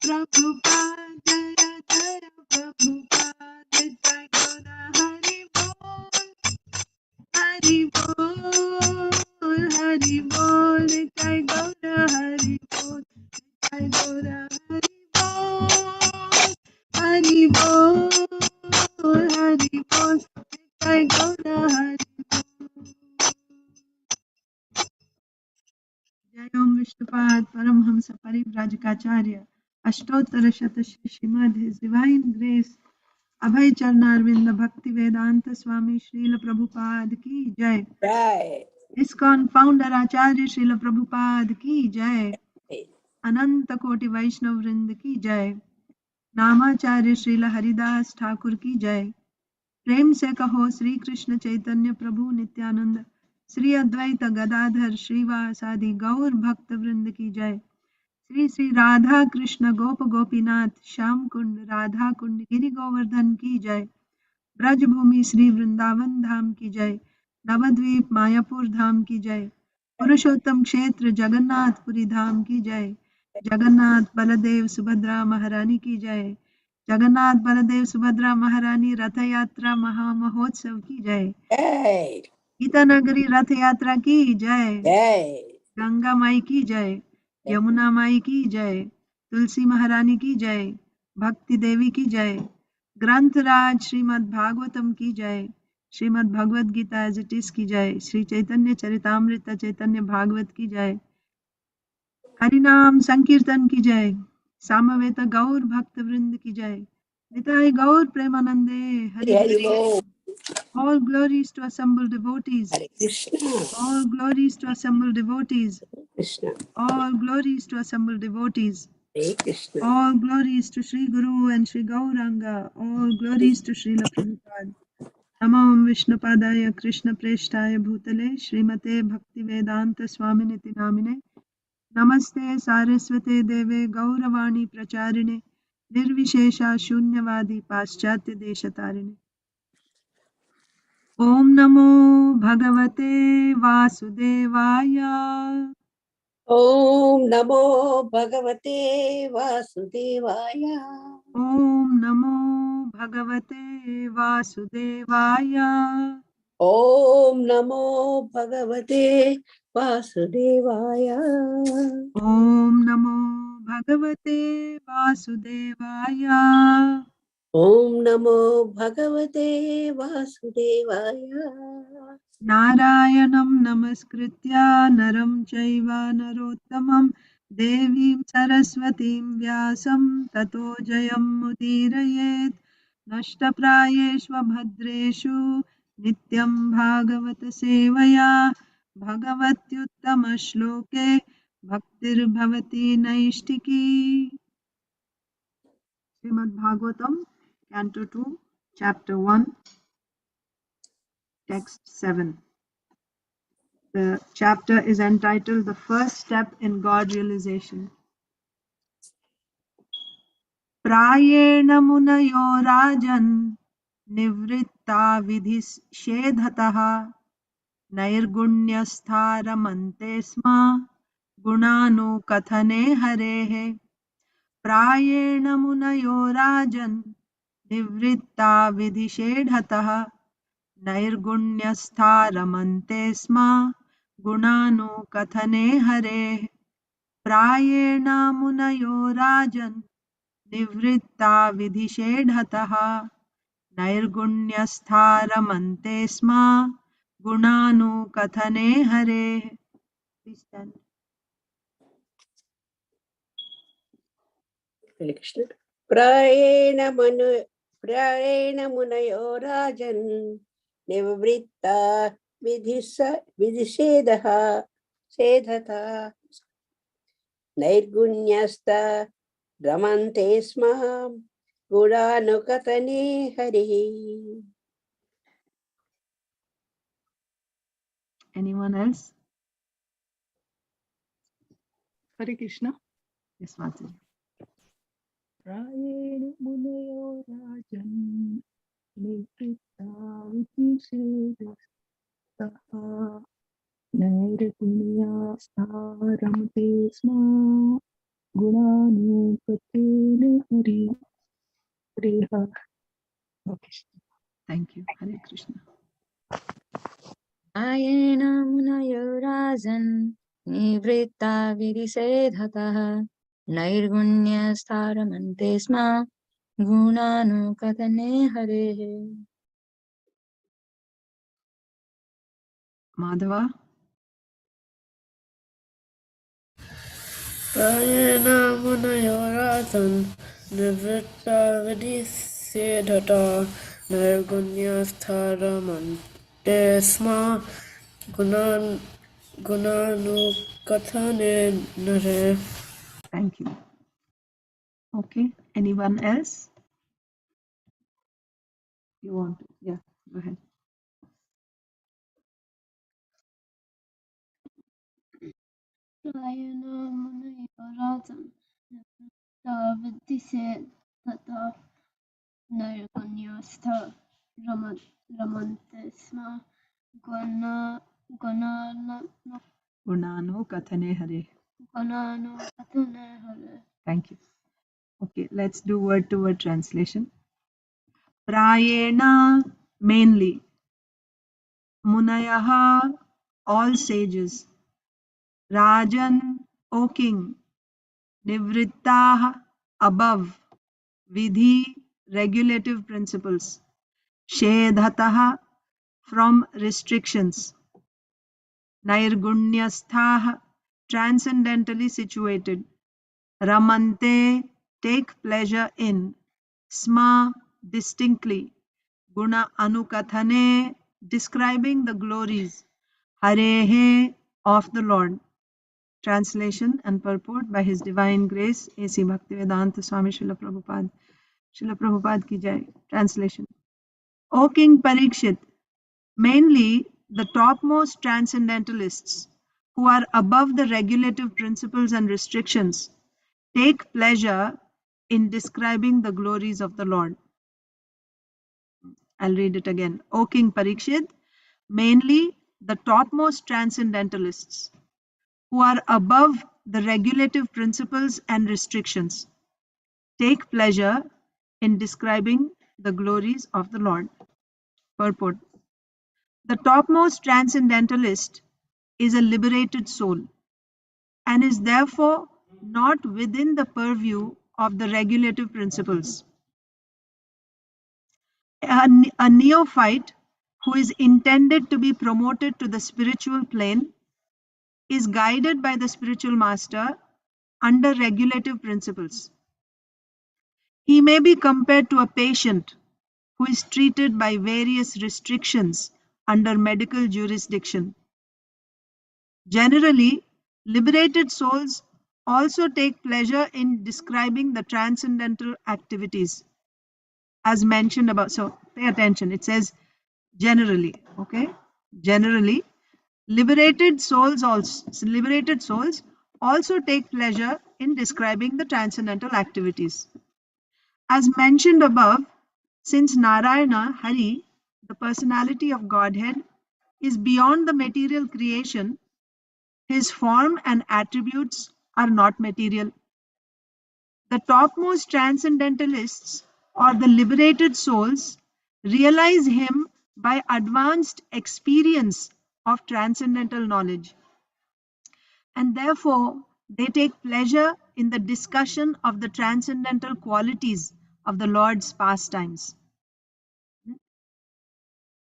Prabhupada, Jaya Jaya Prabhupada, Jai Gaura Hari Bol, Hari Bol, Hari Bol, Jai Gaura Hari Bol, Jai Gaura Hari Bol, Hari Bol, Hari Bol, Jai Gaura Hari Bol. जय ओम विष्णुपाद परमहंस परिव्राजकाचार्य अष्टोत्तर शत Shrimad his divine grace अभय चरणारविंद भक्ति वेदांत स्वामी श्रील प्रभुपाद की जय। ISKCON founder आचार्य श्रील प्रभुपाद की जय। अनंत कोटि वैष्णव वृंद की जय। नामाचार्य श्रील हरिदास ठाकुर की जय। प्रेम से कहो श्री कृष्ण चैतन्य प्रभु नित्यानंद श्री अद्वैत गदाधर श्रीवासादि गौर भक्त वृंद की जय। श्री श्री राधा कृष्ण गोप गोपीनाथ श्याम कुंड राधा कुंड गिरि गोवर्धन की जय। ब्रजभूमि श्री वृंदावन धाम की जय। नवद्वीप मायापुर धाम की जय। पुरुषोत्तम क्षेत्र जगन्नाथपुरी धाम की जय। जगन्नाथ बलदेव सुभद्रा महारानी की जय। जगन्नाथ बलदेव सुभद्रा महारानी रथ यात्रा महामहोत्सव की जय। गीता नगरी रथ यात्रा की जय। गंगा माई की जय। यमुना माई की जय। तुलसी महारानी की जय। भक्ति देवी की जय। ग्रंथराज श्रीमद् भागवतम की जय। Shrimad Bhagavad Gita as it is की जय। श्री चैतन्य चरितामृत चैतन्य भागवत की जय। हरिनाम संकीर्तन की जय। सामवेद गौर भक्त वृंद की जय। निताय गौर प्रेमानंदे हरि हरि बोल। All glories to assembled devotees. All glories to assembled devotees. All glories to assembled devotees. All glories to Sri Guru and Sri Gauranga. All glories to Srila Prabhupada. Namo Vishnupadaya Krishna Preshtaya Bhutale Srimate Bhakti Vedanta Swaminiti Namine Namaste Saraswate Deve Gauravani Pracharine Nirvishesha Shunyavadi Paschatya Deshatarine. Om Namo Bhagavate Vasudevaya. Om Namo Bhagavate Vasudevaya. Om Namo Bhagavate Vasudevaya. Om Namo Bhagavate Vasudevaya. Om Namo Bhagavate Vasudevaya. Om Namo Bhagavate Vasudevaya. Narayanam Namaskritya Naram Chaiva Narottamam Devim Saraswatim Vyasam Tato Jayam Mudirayet Nashtaprayeshva Bhadreshu Nityam Bhagavat Sevaya Bhagavatyuttama Shloke Bhaktir Bhavati Naishtiki. Srimad Bhagavatam, Canto 2, Chapter 1, Text 7. The chapter is entitled The First Step in God Realization. Prayena munayo rajan nivritta vidhishedhataha nairgunyastharamante sma gunanu kathane harehe. Prayena munayo rajan nivritta vidhishedhataha nairgunyastharamante sma gunanu kathane harehe. प्रायेण मुनयो राजन् निवृत्ता विधिषेढतः नैर्गुण्यस्थारमन्ते स्म गुणानुकथने हरेः. Prayena Munayo Rajan Nivritta Vidhishedaha Sedhata Nairgunyasta Ramante Smaha Gudanukatane Harihi. Anyone else? Hare Krishna. Yes, Mataji. Prayena munayo rajan nivritta vidhishedaha nairgunya saramte sma गुणानुकथन Hari हरिः okay Thank you. Hare Krishna. आयेन मुनयो राजन् निवृत्ता विधिसेधतः नैर्गुण्यस्थारमन्ते स्म गुणानुकथने हरेः। Madhava. प्रायेण मुनयो रासन् निवृत्ता विधिसेधता नैर्गुण्यस्थारमन्ते स्म गुणानुकथने नरे. Thank you. Okay. Anyone else? You want to? Yeah, go ahead. प्रायेण मुनयो राजन् निवृत्ता विधिसेधता नैर्गुण्यस्थ रमन्ते स्म Gunanukathane Hare. गुणानुकथने Hare. Thank you. Okay, let's do word to word translation. Prayena, mainly. Munayaha, all sages. Rajan, O king. Nivrittah, above. Vidhi, regulative principles. Shedhatah, from restrictions. Nairgunyasthah, transcendentally situated. Ramante, take pleasure in. Sma, distinctly. Guna anukathane, describing the glories. Harehe, of the Lord. Translation and purport by His Divine Grace, A.C. Bhaktivedanta Swami Srila Prabhupada. Srila Prabhupada ki jai. Translation. O King Parikshit, mainly the topmost transcendentalists who are above the regulative principles and restrictions take pleasure in describing the glories of the Lord. I'll read it again. O King Parikshit, mainly the topmost transcendentalists who are above the regulative principles and restrictions take pleasure in describing the glories of the Lord. Purport. The topmost transcendentalist is a liberated soul and is therefore not within the purview of the regulative principles. A neophyte who is intended to be promoted to the spiritual plane is guided by the spiritual master under regulative principles. He may be compared to a patient who is treated by various restrictions under medical jurisdiction. Generally, liberated souls also take pleasure in describing the transcendental activities as mentioned above. So pay attention. It says generally, okay? Generally, liberated souls also take pleasure in describing the transcendental activities. As mentioned above, since Narayana, Hari, the personality of Godhead, is beyond the material creation, his form and attributes are not material. The topmost transcendentalists or the liberated souls realize him by advanced experience of transcendental knowledge. And therefore, they take pleasure in the discussion of the transcendental qualities of the Lord's pastimes.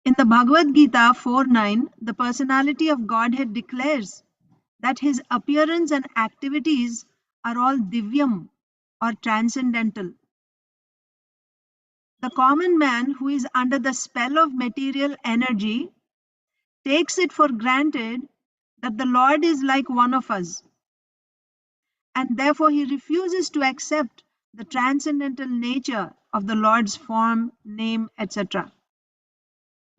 In the Bhagavad Gita 4:9, the personality of Godhead declares that his appearance and activities are all divyam or transcendental. The common man who is under the spell of material energy takes it for granted that the Lord is like one of us, and therefore he refuses to accept the transcendental nature of the Lord's form, name, etc.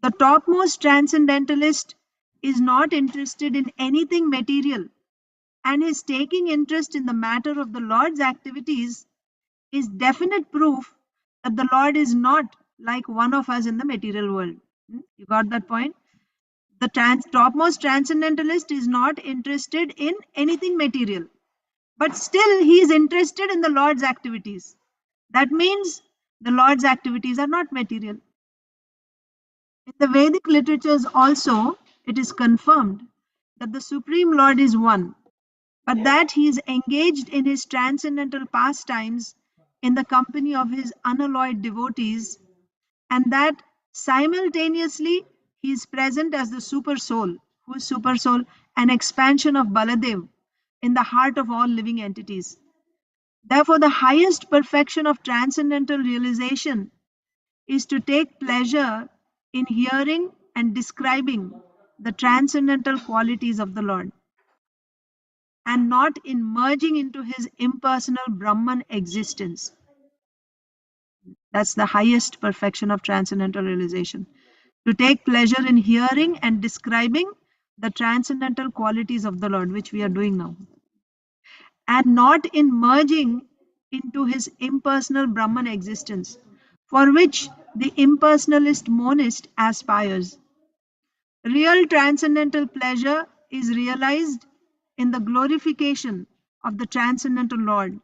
The topmost transcendentalist is not interested in anything material, and his taking interest in the matter of the Lord's activities is definite proof that the Lord is not like one of us in the material world. You got that point? The topmost transcendentalist is not interested in anything material, but still he is interested in the Lord's activities. That means the Lord's activities are not material. In the Vedic literatures also, it is confirmed that the Supreme Lord is one, but that he is engaged in his transcendental pastimes in the company of his unalloyed devotees, and that simultaneously he is present as the super soul. Who is super soul? An expansion of Baladev in the heart of all living entities. Therefore, the highest perfection of transcendental realization is to take pleasure in hearing and describing the transcendental qualities of the Lord, and not in merging into his impersonal Brahman existence. That's the highest perfection of transcendental realization. To take pleasure in hearing and describing the transcendental qualities of the Lord, which we are doing now, and not in merging into his impersonal Brahman existence, for which the impersonalist monist aspires. Real transcendental pleasure is realized in the glorification of the transcendental Lord,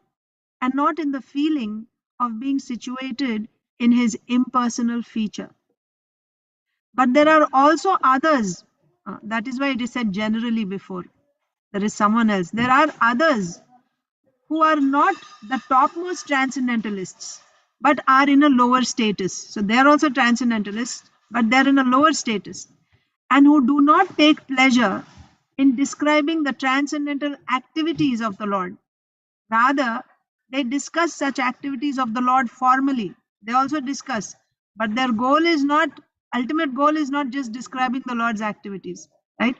and not in the feeling of being situated in his impersonal feature. But there are also others. That is why it is said generally before. There is someone else. There are others who are not the topmost transcendentalists, but are in a lower status. So they are also transcendentalists, but they are in a lower status, and who do not take pleasure in describing the transcendental activities of the Lord. Rather, they discuss such activities of the Lord formally. They also discuss, but their goal is not, ultimate goal is not just describing the Lord's activities, right?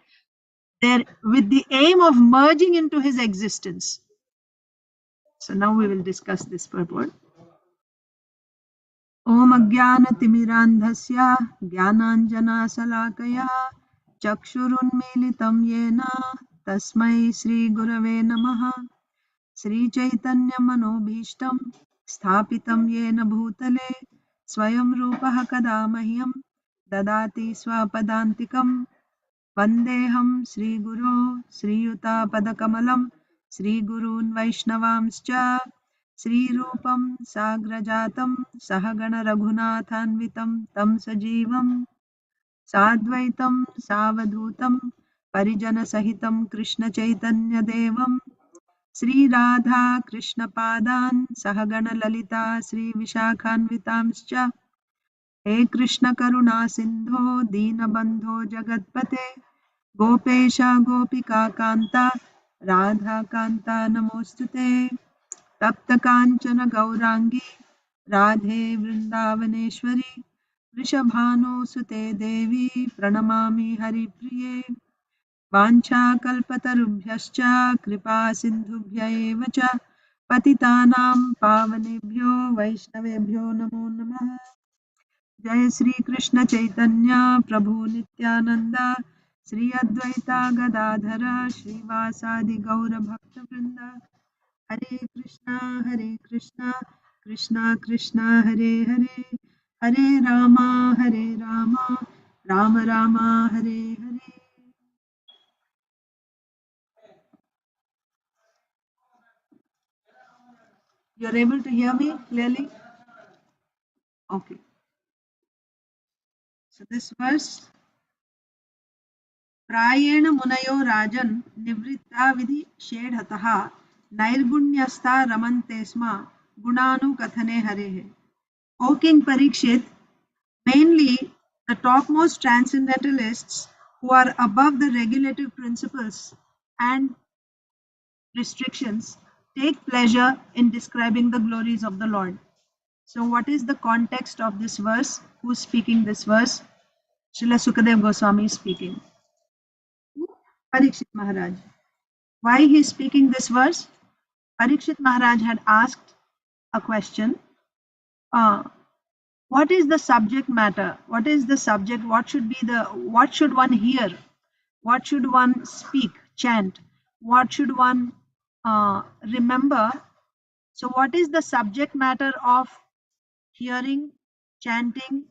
They're with the aim of merging into his existence. So now we will discuss this purport. Om Ajnana-timirandhasya Jnananjana-salakaya Chakshurunmilitam Yena Tasmai Sri Gurave Namaha Sri Chaitanya Manobhishtam Sthapitam Yena Bhutale Swayam Rupaha Kada Mahyam Dadati Swapadantikam Vandeham Sri Guru Sri Yuta Padakamalam Sri Gurun Vaishnavamscha Sri Rupam Sagrajatam Sahagana Raghunathanvitam Tam Sajivam Sadvaitam Savadhutam Parijana Sahitam Krishna Chaitanya Devam Sri Radha Krishna Padan Sahagana Lalita Sri Vishakhanvitamscha He Krishna Karuna Sindho Deenabandho Jagatpate Gopesha Gopika Kanta Radha Kanta Namostute Tapta Kanchana Gaurangi Radhe Vrindavaneshwari Vrishabhano Sute Devi Pranamami Haripriye Vancha Kalpatarubhyascha Kripa Sindhubhya eva cha Patitanam Pavanebhyo Vaishnavebhyo Namo Namah Jai Sri Krishna Chaitanya Prabhu Nityananda Sri Advaita Gadadhara Srivasadi Gaura Bhakta Vrinda Hare Krishna Krishna Krishna Hare Hare Hare Rama Rama Rama Hare Hare. You're able to hear me clearly? Okay. So this verse, Prayena Munayo Rajan Nivritta Vidhi Shedhataha Nairgunyasta Ramantesma Gunanu Kathane Harehe. O King Parikshit, mainly the topmost transcendentalists who are above the regulative principles and restrictions take pleasure in describing the glories of the Lord. So what is the context of this verse? Who's speaking this verse? Srila Sukadeva Goswami is speaking. Parikshit Maharaj. Why he is speaking this verse? Parikshit Maharaj had asked a question. What is the subject matter? What is the subject? What should one hear? What should one speak, chant? What should one remember? So what is the subject matter of hearing, chanting,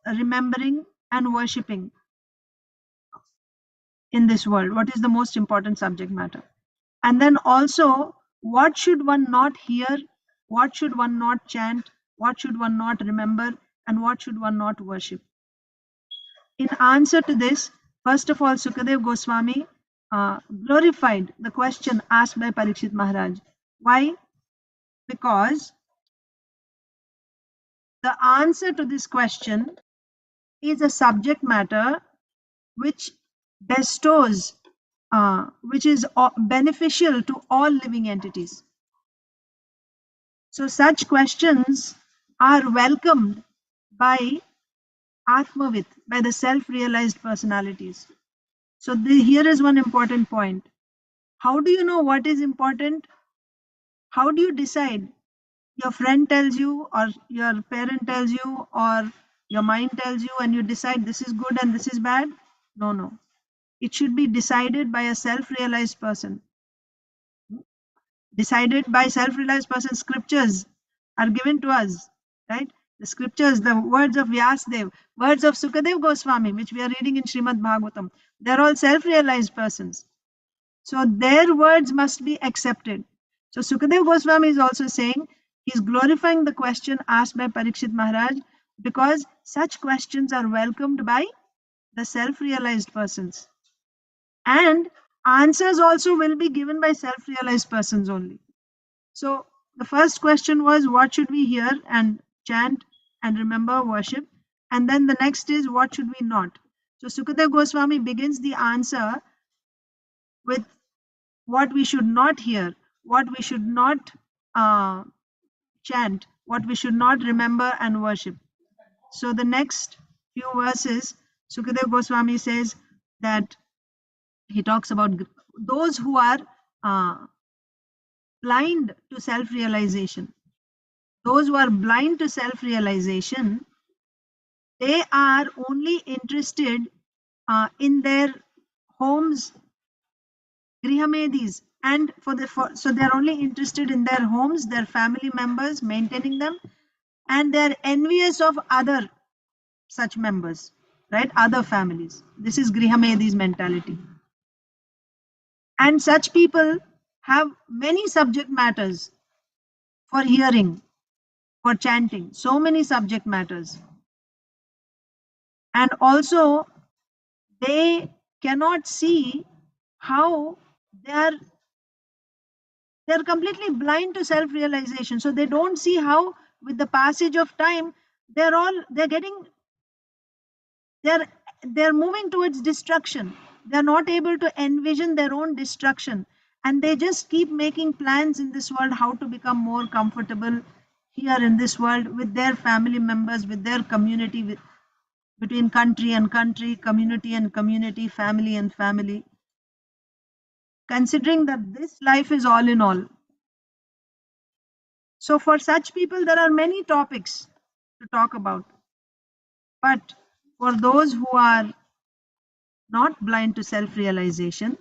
remembering, and worshipping in this world? What is the most important subject matter? And then also, What should one not hear? What should one not chant? What should one not remember? And what should one not worship? In answer to this, first of all, Sukadev Goswami glorified the question asked by Parikshit Maharaj. Why? Because the answer to this question is a subject matter which bestows, which is beneficial to all living entities. So such questions are welcomed by Atmavit, by the self-realized personalities. So here is one important point. How do you know what is important? How do you decide? Your friend tells you, or your parent tells you, or your mind tells you, and you decide this is good and this is bad? No, no. It should be decided by a self-realized person. Decided by self-realized person. Scriptures are given to us, right? The scriptures, the words of Vyasdev, words of Sukadev Goswami, which we are reading in Srimad Bhagavatam, they're all self-realized persons. So their words must be accepted. So Sukadev Goswami is also saying, he's glorifying the question asked by Parikshit Maharaj, because such questions are welcomed by the self-realized persons. And answers also will be given by self-realized persons only. So the first question was, what should we hear and chant and remember, worship? And then the next is, what should we not? So Sukadev Goswami begins the answer with what we should not hear, what we should not chant, what we should not remember and worship. So the next few verses, Sukadev Goswami says that he talks about those who are blind to self-realization. Those who are blind to self-realization, they are only interested in their homes, grihamedis, and so they are only interested in their homes, their family members, maintaining them, and they are envious of other such members, right? Other families. This is grihamedis mentality. And such people have many subject matters for hearing, for chanting, so many subject matters. And also, they cannot see how they're completely blind to self-realization. So they don't see how, with the passage of time, they're moving towards destruction. They're not able to envision their own destruction, and they just keep making plans in this world how to become more comfortable here in this world with their family members, with their community, between country and country, community and community, family and family, considering that this life is all in all. So for such people, there are many topics to talk about. But for those who are not blind to self-realization,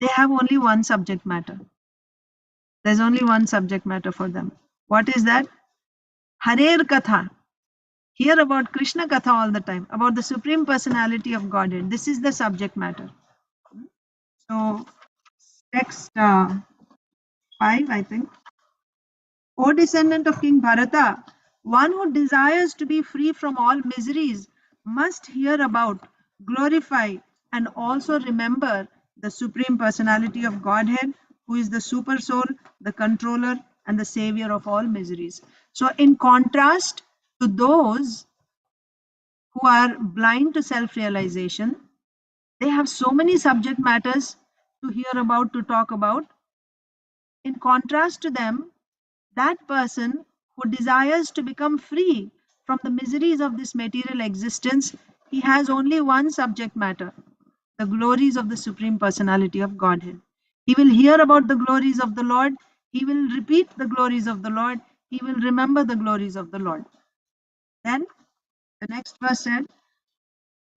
they have only one subject matter. There's only one subject matter for them. What is that? Harer Katha. Hear about Krishna Katha all the time, about the Supreme Personality of Godhead. This is the subject matter. So text 5, I think. O descendant of King Bharata, one who desires to be free from all miseries must hear about, glorify, and also remember the Supreme Personality of Godhead, who is the Super Soul, the Controller, and the Savior of all miseries. So in contrast to those who are blind to self-realization, they have so many subject matters to hear about, to talk about. In contrast to them, that person who desires to become free from the miseries of this material existence, he has only one subject matter, the glories of the Supreme Personality of Godhead. He will hear about the glories of the Lord, he will repeat the glories of the Lord, he will remember the glories of the Lord. Then the next verse said,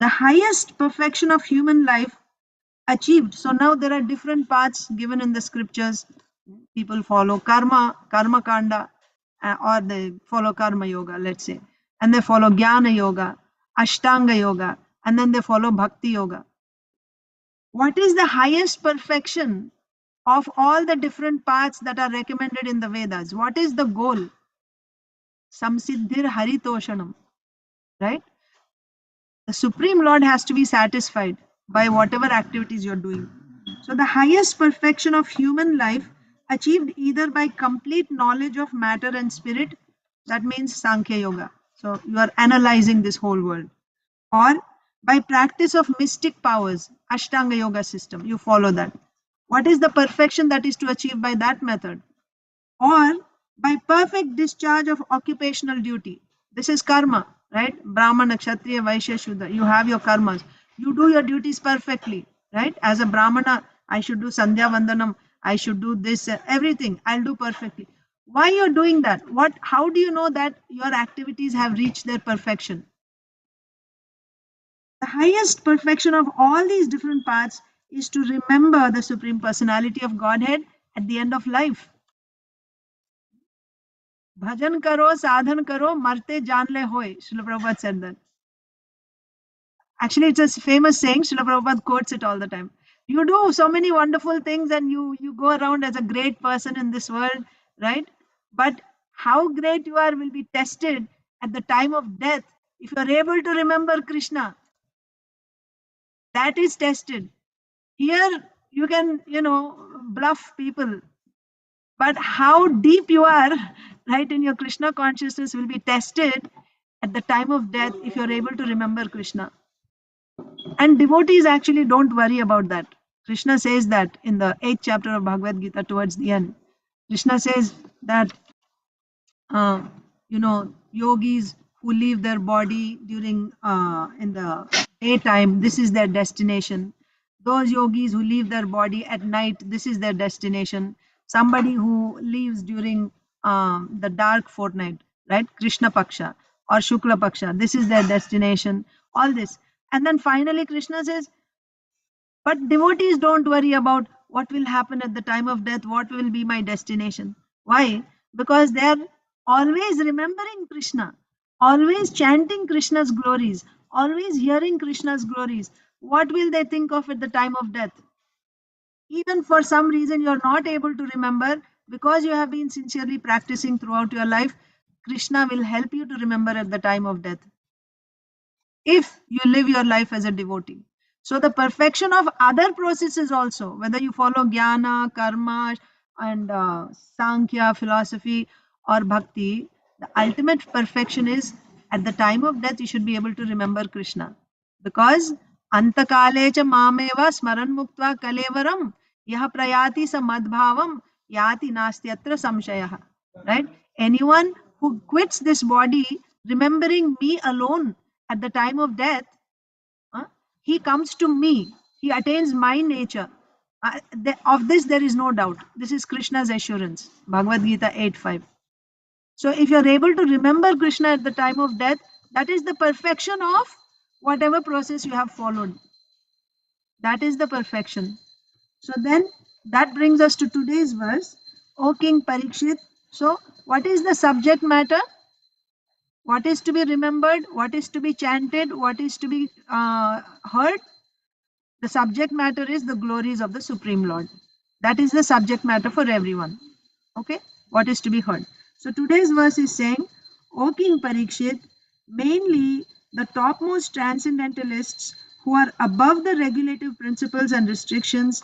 the highest perfection of human life achieved. So now there are different paths given in the scriptures. People follow karma kanda, or they follow karma yoga, let's say, and they follow jnana yoga, ashtanga yoga, and then they follow bhakti yoga. What is the highest perfection of all the different paths that are recommended in the Vedas. What is the goal? Samsiddhir haritoshanam, right? The Supreme Lord has to be satisfied by whatever activities you're doing. So the highest perfection of human life achieved either by complete knowledge of matter and spirit, that means Sankhya Yoga. So you are analyzing this whole world. Or by practice of mystic powers, Ashtanga Yoga system, you follow that. What is the perfection that is to achieve by that method? Or by perfect discharge of occupational duty. This is karma, right? Brahmana, Kshatriya, Vaishya, Shudra. You have your karmas. You do your duties perfectly, right? As a Brahmana, I should do Sandhya Vandanam. I should do this, everything. I'll do perfectly. Why you're doing that? How do you know that your activities have reached their perfection? The highest perfection of all these different paths is to remember the Supreme Personality of Godhead at the end of life. Bhajan karo, sadhan karo, marte jaan le hoy. Srila Prabhupada said that. Actually, it's a famous saying. Srila Prabhupada quotes it all the time. You do so many wonderful things and you go around as a great person in this world, right? But how great you are will be tested at the time of death. If you are able to remember Krishna, that is tested. Here, you can, bluff people. But how deep you are, right, in your Krishna consciousness will be tested at the time of death if you're able to remember Krishna. And devotees actually don't worry about that. Krishna says that in the 8th chapter of Bhagavad Gita towards the end. Krishna says that, yogis who leave their body during in the daytime, this is their destination. Those yogis who leave their body at night, this is their destination. Somebody who leaves during the dark fortnight, right? Krishna Paksha or Shukla Paksha, this is their destination. All this. And then finally Krishna says, but devotees don't worry about what will happen at the time of death, what will be my destination. Why? Because they're always remembering Krishna, always chanting Krishna's glories, always hearing Krishna's glories. What will they think of at the time of death? Even for some reason you're not able to remember, because you have been sincerely practicing throughout your life, Krishna will help you to remember at the time of death, if you live your life as a devotee. So the perfection of other processes also, whether you follow jnana, karma, and sankhya, philosophy, or bhakti, the ultimate perfection is at the time of death you should be able to remember Krishna. Because antakale cha mameva smaran muktva kalevaram yah prayati sa madbhavam yati nastyatra samshayah. Right? Anyone who quits this body remembering me alone at the time of death, he comes to me, he attains my nature. Of this there is no doubt. This is Krishna's assurance. Bhagavad Gita 8:5. So if you are able to remember Krishna at the time of death, that is the perfection of whatever process you have followed. That is the perfection. So then that brings us to today's verse. O King Parikshit, so what is the subject matter? What is to be remembered? What is to be chanted? What is to be heard? The subject matter is the glories of the Supreme Lord. That is the subject matter for everyone. Okay? What is to be heard? So today's verse is saying, O King Parikshit, mainly the topmost transcendentalists who are above the regulative principles and restrictions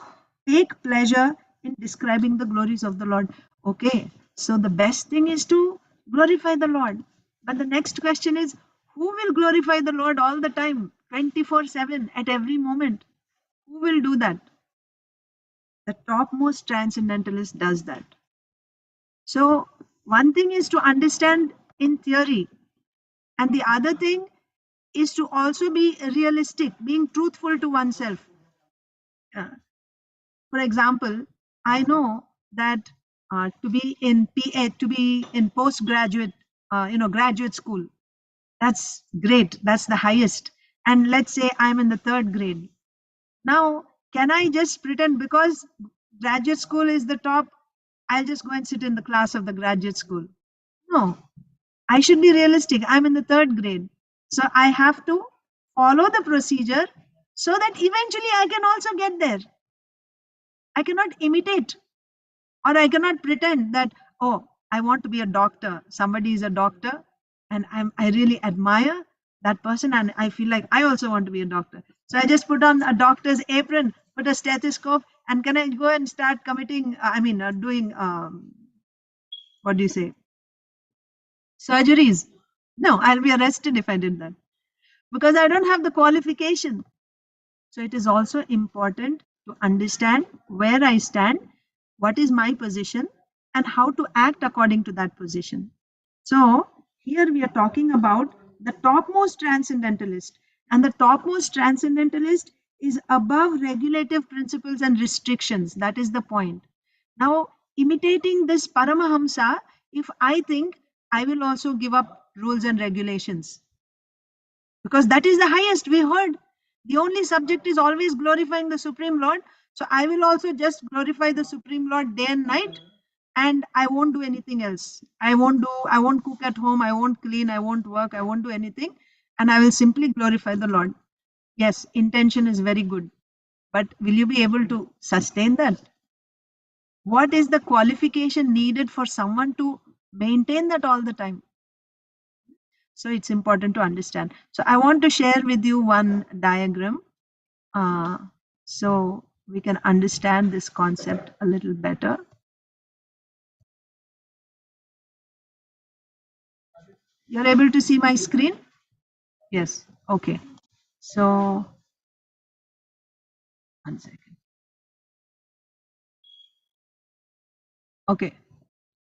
take pleasure in describing the glories of the Lord. Okay, so the best thing is to glorify the Lord. But the next question is, who will glorify the Lord all the time, 24/7, at every moment? Who will do that? The topmost transcendentalist does that. So one thing is to understand in theory, and the other thing is to also be realistic, being truthful to oneself. For example, I know that to be in PA, to be in postgraduate, graduate school, that's great. That's the highest. And let's say I'm in the 3rd grade. Now, can I just pretend because graduate school is the top, I'll just go and sit in the class of the graduate school? No, I should be realistic. I'm in the 3rd grade. So I have to follow the procedure so that eventually I can also get there. I cannot imitate, or I cannot pretend that, oh, I want to be a doctor. Somebody is a doctor and I really admire that person and I feel like I also want to be a doctor. So I just put on a doctor's apron, put a stethoscope, and can I go and start committing, doing, what do you say, surgeries? No, I'll be arrested if I did that because I don't have the qualification. So it is also important to understand where I stand, what is my position, and how to act according to that position. So here we are talking about the topmost transcendentalist, and the topmost transcendentalist is above regulative principles and restrictions. That is the point. Now, imitating this Paramahamsa, if I think I will also give up rules and regulations, because that is the highest we heard. The only subject is always glorifying the Supreme Lord. So I will also just glorify the Supreme Lord day and night, and I won't do anything else. I won't cook at home, I won't clean, I won't work, I won't do anything, and I will simply glorify the Lord. Yes, intention is very good, but will you be able to sustain that? What is the qualification needed for someone to maintain that all the time? So it's important to understand. So I want to share with you one diagram so we can understand this concept a little better. You're able to see my screen? Yes. Okay. So one second. Okay.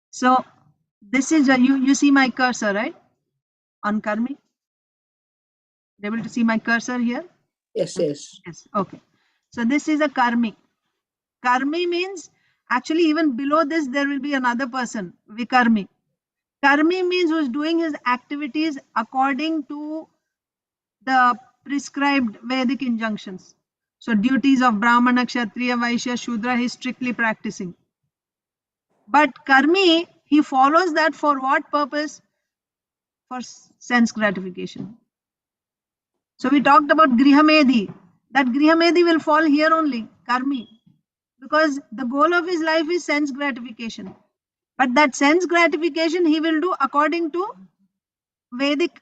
So this is you see my cursor, right? On Karmi. You're able to see my cursor here? Yes, yes. Yes. Okay. So this is a Karmi. Karmi means actually even below this there will be another person, Vikarmi. Karmi means who's doing his activities according to the prescribed Vedic injunctions. So duties of Brahmana, Kshatriya, Vaishya, Shudra, he's strictly practicing. But Karmi, he follows that for what purpose? For sense gratification. So we talked about Grihamedhi. That Grihamedhi will fall here only, Karmi. Because the goal of his life is sense gratification. But that sense gratification he will do according to Vedic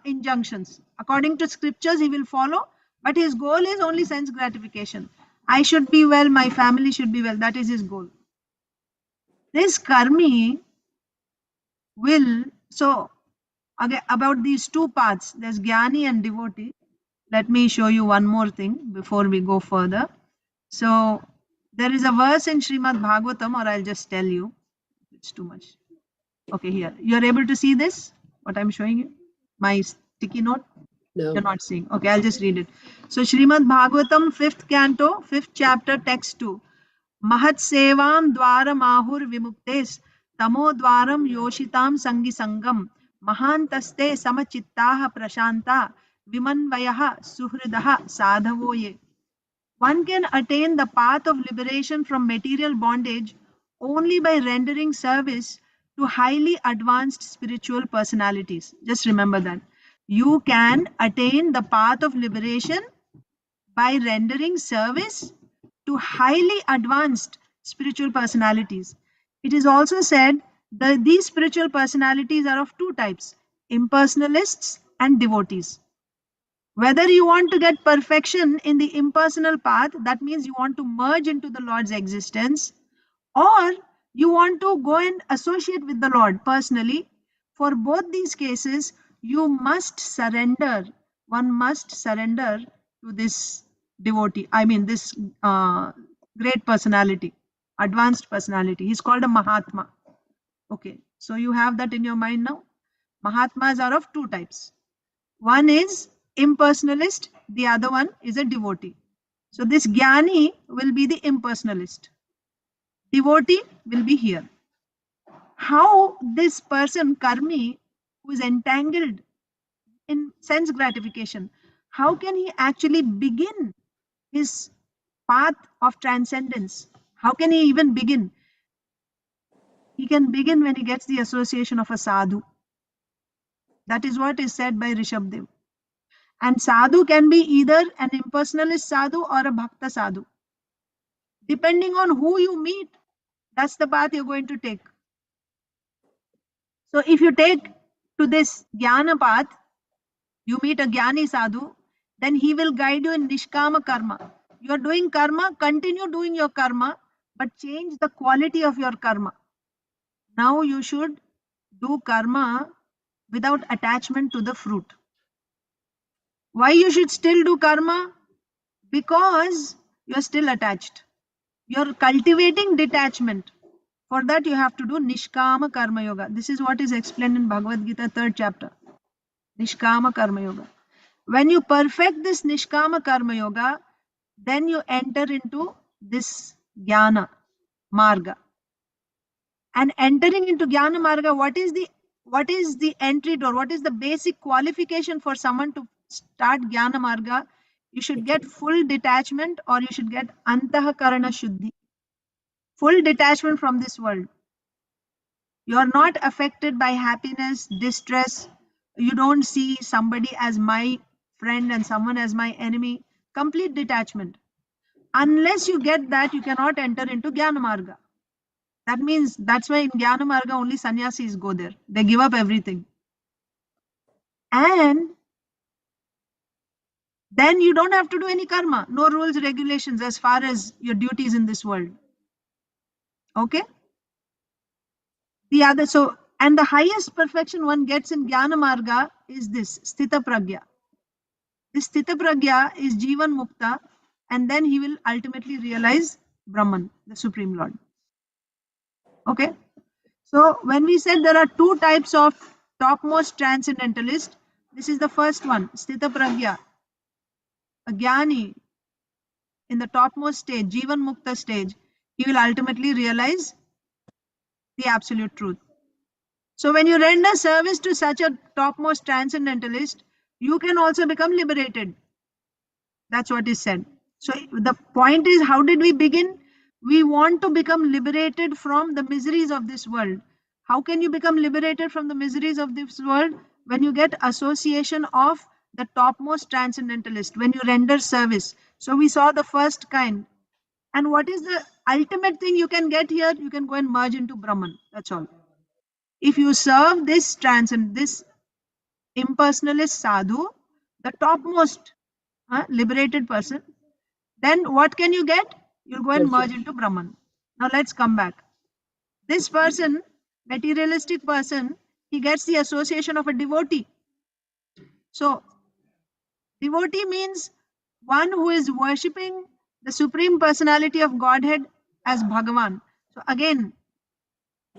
injunctions. According to scriptures, he will follow, but his goal is only sense gratification. I should be well, my family should be well. That is his goal. This Karmi will, so again, about these two paths, there's Jnani and devotee. Let me show you one more thing before we go further. So there is a verse in Srimad Bhagavatam, or I'll just tell you. It's too much. Okay, here. You're able to see this? What I'm showing you? My sticky note? No. You're not seeing. Okay, I'll just read it. So Srimad Bhagavatam, 5th canto, 5th chapter, text 2. Mahat sevam dwara mahur vimuktes tamo dwaram yoshitam sangi sangam mahantaste samachittaha prashanta vimanvayaha suhridaha sadhavoye. One can attain the path of liberation from material bondage only by rendering service to highly advanced spiritual personalities. Just remember that. You can attain the path of liberation by rendering service to highly advanced spiritual personalities. It is also said that these spiritual personalities are of two types, impersonalists and devotees. Whether you want to get perfection in the impersonal path, that means you want to merge into the Lord's existence, or you want to go and associate with the Lord personally. For both these cases, you must surrender. One must surrender to this devotee. I mean, this great personality, advanced personality. He's called a Mahatma. Okay, so you have that in your mind now. Mahatmas are of two types. One is impersonalist, the other one is a devotee. So this Jnani will be the impersonalist. Devotee will be here. How this person, Karmi, who is entangled in sense gratification, how can he actually begin his path of transcendence? How can he even begin? He can begin when he gets the association of a sadhu. That is what is said by Rishabdev. And sadhu can be either an impersonalist sadhu or a bhakta sadhu. Depending on who you meet, that's the path you're going to take. So if you take to this Jnana path, you meet a Jnani sadhu, then he will guide you in Nishkama karma. You are doing karma, continue doing your karma, but change the quality of your karma. Now you should do karma without attachment to the fruit. Why you should still do karma? Because you are still attached. You are cultivating detachment. For that you have to do Nishkama Karma Yoga. This is what is explained in Bhagavad Gita 3rd chapter. Nishkama Karma Yoga. When you perfect this Nishkama Karma Yoga, then you enter into this Jnana Marga. And entering into Jnana Marga, what is the entry door? What is the basic qualification for someone to start Jnana Marga? You should get full detachment, or you should get Antahakarana Shuddhi. Full detachment from this world. You are not affected by happiness, distress. You don't see somebody as my friend and someone as my enemy. Complete detachment. Unless you get that, you cannot enter into Jnana Marga. That means that's why in Jnana Marga only sannyasis go there. They give up everything. And then you don't have to do any karma. No rules, regulations as far as your duties in this world. Okay? And the highest perfection one gets in Jnana Marga is this, Sthita Pragya. This Sthita Pragya is Jivan Mukta, and then he will ultimately realize Brahman, the Supreme Lord. Okay? So when we said there are two types of topmost transcendentalist, this is the first one, Sthita Pragya. A Jnani in the topmost stage, Jivan Mukta stage, he will ultimately realize the absolute truth. So when you render service to such a topmost transcendentalist, you can also become liberated. That's what is said. So the point is, how did we begin? We want to become liberated from the miseries of this world. How can you become liberated from the miseries of this world? When you get association of the topmost transcendentalist, when you render service. So we saw the first kind. And what is the ultimate thing you can get here? You can go and merge into Brahman. That's all. If you serve this this impersonalist sadhu, the topmost liberated person, then what can you get? You'll go and merge into Brahman. Now let's come back. This person, materialistic person, he gets the association of a devotee. So devotee means one who is worshipping the Supreme Personality of Godhead as Bhagavan. So again,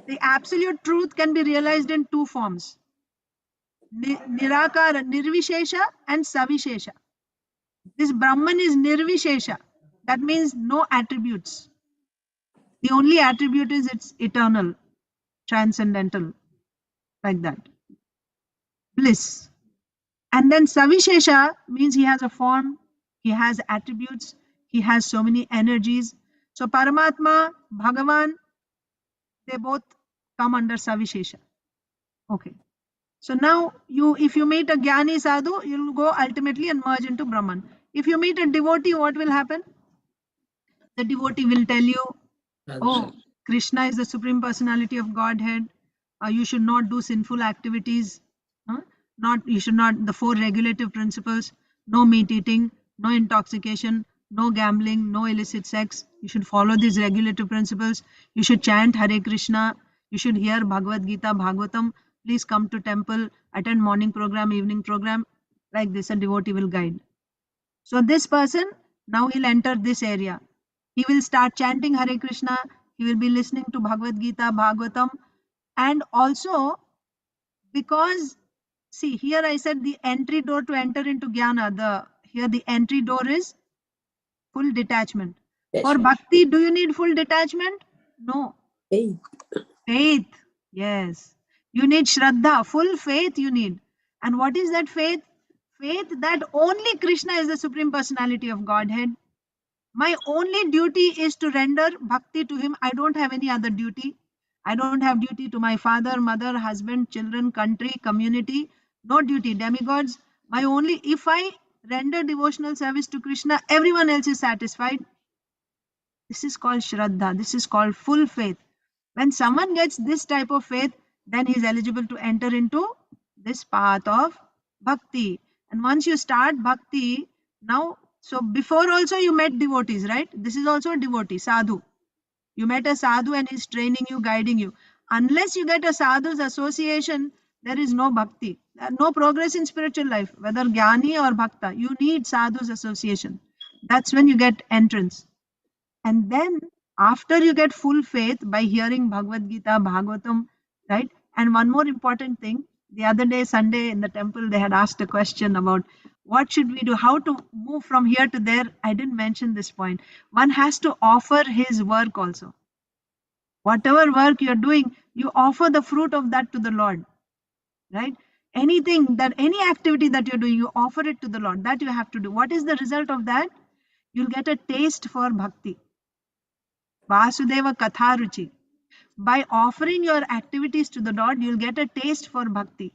the absolute truth can be realized in two forms. Nirakara, Nirvishesha and Savishesha. This Brahman is Nirvishesha. That means no attributes. The only attribute is it's eternal, transcendental, like that. Bliss. And then Savishesha means he has a form, he has attributes, he has so many energies. So Paramatma, Bhagavan, they both come under Savishesha. Okay. So now if you meet a Jnani sadhu, you'll go ultimately and merge into Brahman. If you meet a devotee, what will happen? The devotee will tell you, oh, Krishna is the Supreme Personality of Godhead. You should not do sinful activities. You should not, the 4 regulative principles, no meat eating, no intoxication, no gambling, no illicit sex. You should follow these regulative principles. You should chant Hare Krishna. You should hear Bhagavad Gita, Bhagavatam. Please come to temple, attend morning program, evening program. Like this, a devotee will guide. So this person, now he'll enter this area. He will start chanting Hare Krishna. He will be listening to Bhagavad Gita, Bhagavatam. And also, because, see, here I said the entry door to enter into Jnana. Here the entry door is full detachment. For Bhakti, do you need full detachment? No. Faith. Yes. You need Shraddha. Full faith you need. And what is that faith? Faith that only Krishna is the Supreme Personality of Godhead. My only duty is to render bhakti to him. I don't have any other duty. I don't have duty to my father, mother, husband, children, country, community. No duty. Demigods. If I render devotional service to Krishna, everyone else is satisfied. This is called Shraddha. This is called full faith. When someone gets this type of faith, then he is eligible to enter into this path of bhakti. And once you start bhakti, now, so before also you met devotees, right? This is also a devotee, sadhu. You met a sadhu and he's training you, guiding you. Unless you get a sadhu's association, there is no bhakti, no progress in spiritual life, whether jnani or bhakta. You need sadhu's association. That's when you get entrance. And then after you get full faith by hearing Bhagavad Gita, Bhagavatam, right? And one more important thing, the other day, Sunday in the temple, they had asked a question about what should we do, how to move from here to there. I didn't mention this point. One has to offer his work also. Whatever work you're doing, you offer the fruit of that to the Lord, right? Anything that, any activity that you're doing, you offer it to the Lord. That you have to do. What is the result of that? You'll get a taste for bhakti. Vasudeva Katharuchi. By offering your activities to the Lord, you'll get a taste for bhakti.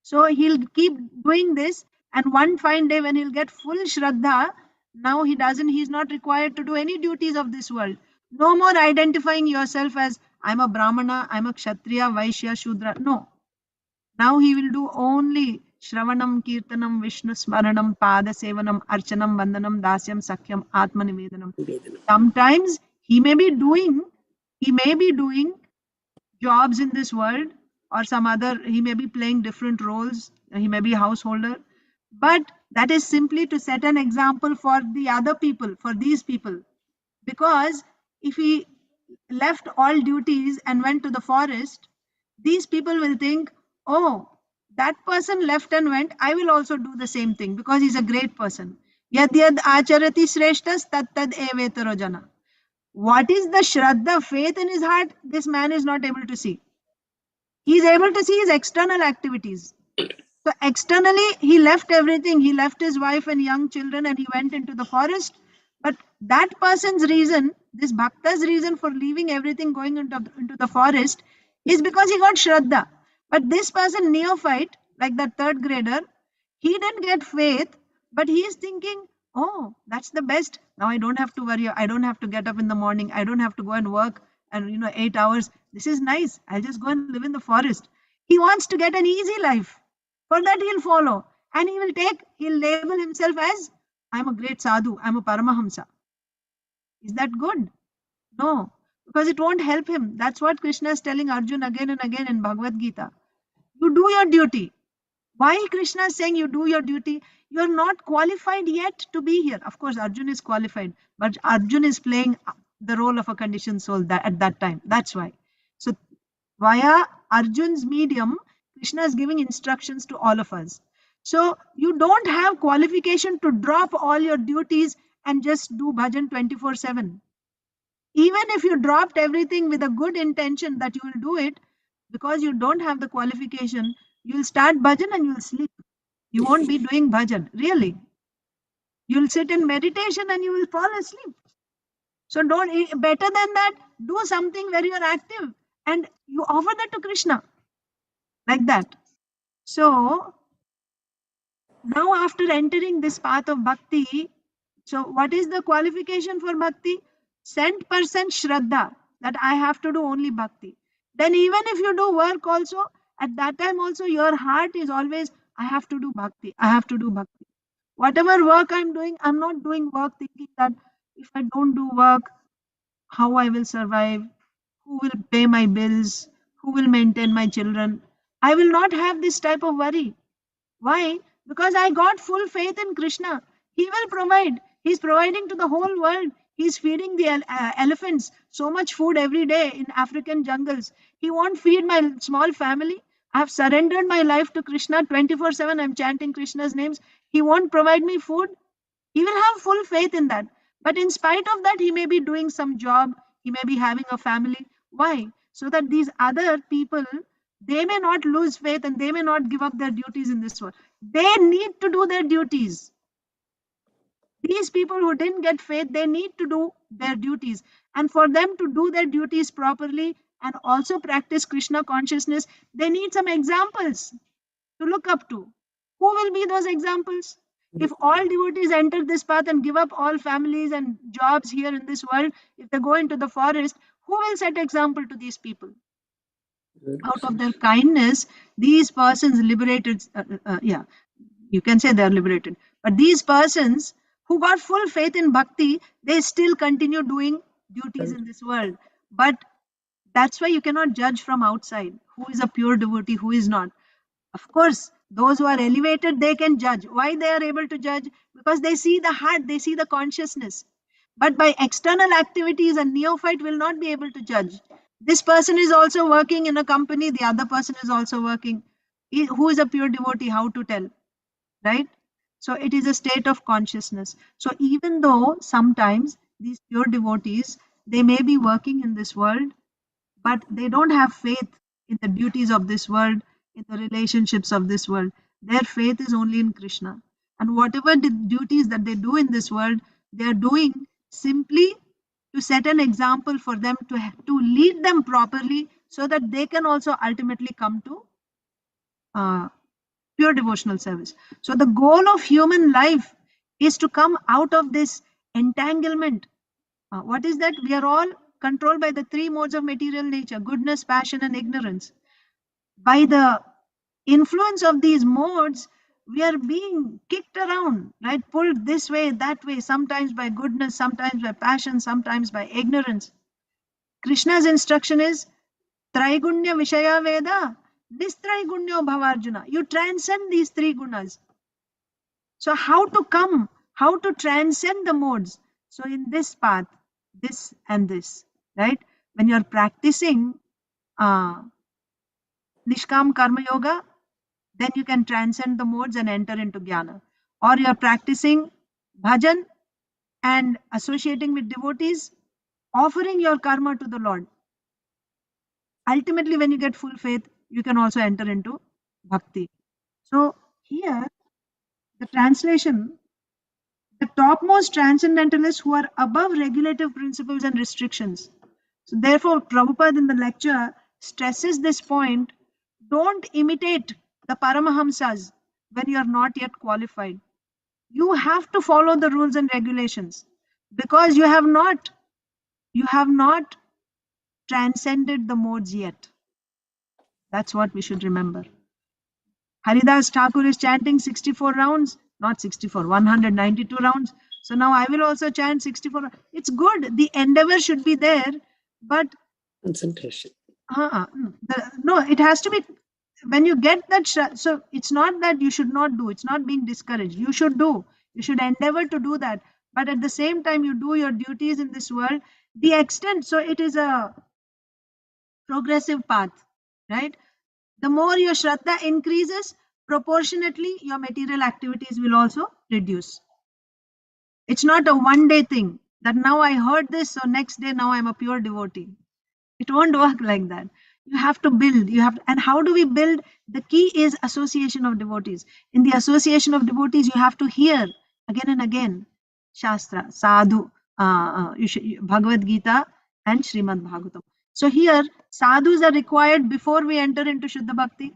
So he'll keep doing this, and one fine day when he'll get full Shraddha, now he's not required to do any duties of this world. No more identifying yourself as I'm a Brahmana, I'm a Kshatriya, Vaishya, Shudra. No. Now he will do only Shravanam, Kirtanam, Vishnu Smaranam, Pada Sevanam, Archanam, Vandanam, Dasyam, Sakyam, Atma Nivedanam. Sometimes he may be doing jobs in this world, or some other, he may be playing different roles, he may be a householder, but that is simply to set an example for the other people, for these people. Because if he left all duties and went to the forest, these people will think, oh, that person left and went, I will also do the same thing because he's a great person. Yad yad acharati shreshtas tat tad evetaro jana. What is the Shraddha, faith in his heart? This man is not able to see. He is able to see his external activities. So externally, he left everything. He left his wife and young children and he went into the forest. But that person's reason, this Bhakta's reason for leaving everything, going into the forest, is because he got Shraddha. But this person, neophyte, like that third grader, he didn't get faith, but he is thinking, oh, that's the best. Now I don't have to worry. I don't have to get up in the morning. I don't have to go and work and 8 hours. This is nice. I'll just go and live in the forest. He wants to get an easy life. For that he'll follow. And he'll label himself as, I'm a great sadhu. I'm a paramahamsa. Is that good? No. Because it won't help him. That's what Krishna is telling Arjuna again and again in Bhagavad Gita. You do your duty. Why Krishna is saying you do your duty? You are not qualified yet to be here. Of course, Arjuna is qualified, but Arjuna is playing the role of a conditioned soul at that time. That's why. So via Arjun's medium, Krishna is giving instructions to all of us. So you don't have qualification to drop all your duties and just do bhajan 24/7. Even if you dropped everything with a good intention that you will do it, because you don't have the qualification, you will start bhajan and you will sleep. You won't be doing bhajan, really. You'll sit in meditation and you will fall asleep. So better than that, do something where you're active and you offer that to Krishna. Like that. So now after entering this path of bhakti, so what is the qualification for bhakti? 100% Shraddha, that I have to do only bhakti. Then even if you do work also, at that time also your heart is always, I have to do bhakti, I have to do bhakti. Whatever work I'm doing, I'm not doing work thinking that if I don't do work, how I will survive, who will pay my bills, who will maintain my children. I will not have this type of worry. Why? Because I got full faith in Krishna. He will provide. He's providing to the whole world. He's feeding the elephants so much food every day in African jungles. He won't feed my small family. I have surrendered my life to Krishna 24/7. I'm chanting Krishna's names. He won't provide me food. He will have full faith in that. But in spite of that, he may be doing some job. He may be having a family. Why? So that these other people, they may not lose faith and they may not give up their duties in this world. They need to do their duties. These people who didn't get faith, they need to do their duties. And for them to do their duties properly and also practice Krishna consciousness, they need some examples to look up to. Who will be those examples? If all devotees enter this path and give up all families and jobs here in this world, if they go into the forest, who will set example to these people? Out of their kindness, these persons liberated, you can say they are liberated. But these persons who got full faith in bhakti, they still continue doing duties in this world. But that's why you cannot judge from outside who is a pure devotee, who is not. Of course, those who are elevated, they can judge. Why they are able to judge? Because they see the heart, they see the consciousness. But by external activities, a neophyte will not be able to judge. This person is also working in a company, the other person is also working. Who is a pure devotee? How to tell? Right? So it is a state of consciousness. So even though sometimes these pure devotees, they may be working in this world, but they don't have faith in the duties of this world, in the relationships of this world. Their faith is only in Krishna. And whatever the duties that they do in this world, they are doing simply to set an example for them, to lead them properly, so that they can also ultimately come to pure devotional service. So the goal of human life is to come out of this entanglement. What is that? We are all controlled by the three modes of material nature: goodness, passion, and ignorance. By the influence of these modes, we are being kicked around, right? Pulled this way, that way, sometimes by goodness, sometimes by passion, sometimes by ignorance. Krishna's instruction is Traigunya Vishaya Veda, Nistraigunyo Bhavarjuna. You transcend these three gunas. So how to come, how to transcend the modes? So in this path, this and this, right? When you're practicing Nishkam Karma Yoga, then you can transcend the modes and enter into Jnana. Or you're practicing bhajan and associating with devotees, offering your karma to the Lord. Ultimately, when you get full faith, you can also enter into bhakti. So here, the translation, the topmost transcendentalists who are above regulative principles and restrictions. So therefore, Prabhupada in the lecture stresses this point: don't imitate the Paramahamsas when you are not yet qualified. You have to follow the rules and regulations, because you have not transcended the modes yet. That's what we should remember. Haridas Thakur is chanting 64 rounds, not 64, 192 rounds. So now I will also chant 64. It's good. The endeavor should be there, but Concentration. no, it has to be. When you get that, so it's not that you should not do. It's not being discouraged. You should do. You should endeavor to do that. But at the same time, you do your duties in this world. The extent, so it is a progressive path, right? The more your Shraddha increases, proportionately your material activities will also reduce. It's not a one-day thing that now I heard this, so next day now I'm a pure devotee. It won't work like that. You have to build. And how do we build? The key is association of devotees. In the association of devotees, you have to hear again and again Shastra, Sadhu, Bhagavad Gita, and Srimad Bhagavatam. So here, sadhus are required before we enter into Shuddha Bhakti.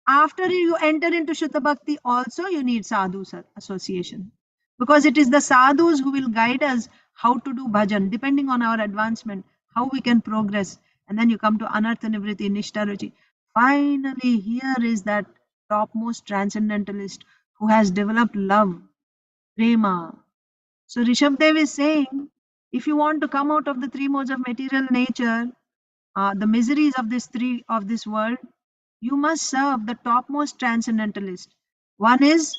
After you enter into Shuddha Bhakti, also you need sadhu association. Because it is the sadhus who will guide us how to do bhajan, depending on our advancement, how we can progress. And then you come to Anartha Nivritti, Nishtaruchi. Finally, here is that topmost transcendentalist who has developed love, prema. So Rishabdev is saying, if you want to come out of the three modes of material nature, the miseries of this world, you must serve the topmost transcendentalist. One is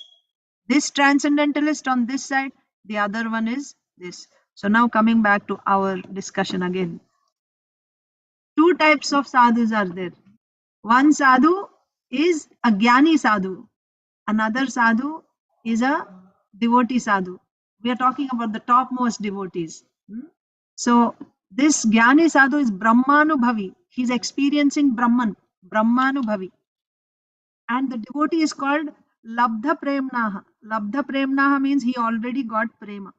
this transcendentalist on this side, the other one is this. So now coming back to our discussion again. Two types of sadhus are there. One sadhu is a jnani sadhu. Another sadhu is a devotee sadhu. We are talking about the topmost devotees. So this jnani sadhu is Brahmanubhavi. He's experiencing Brahman, Brahmanubhavi. And the devotee is called Labdha Premnaha. Labdha Premnaha means he already got prema.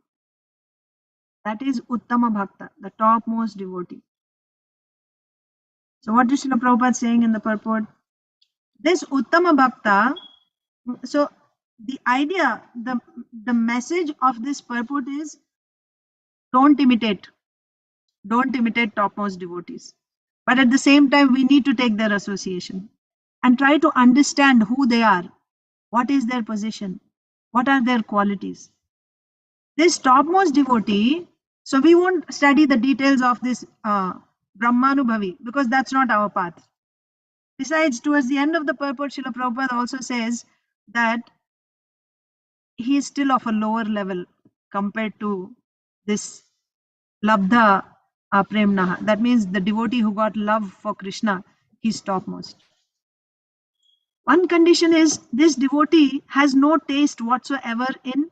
That is Uttama Bhakta, the topmost devotee. So what is Srila Prabhupada saying in the purport? This Uttama Bhakta, so the idea, the message of this purport is don't imitate topmost devotees. But at the same time, we need to take their association and try to understand who they are, what is their position, what are their qualities. This topmost devotee, so we won't study the details of this Brahmanubhavi because that's not our path. Besides, towards the end of the purport, Srila Prabhupada also says that he is still of a lower level compared to this Labdha Premnaha. That means the devotee who got love for Krishna, he's topmost. One condition is this devotee has no taste whatsoever in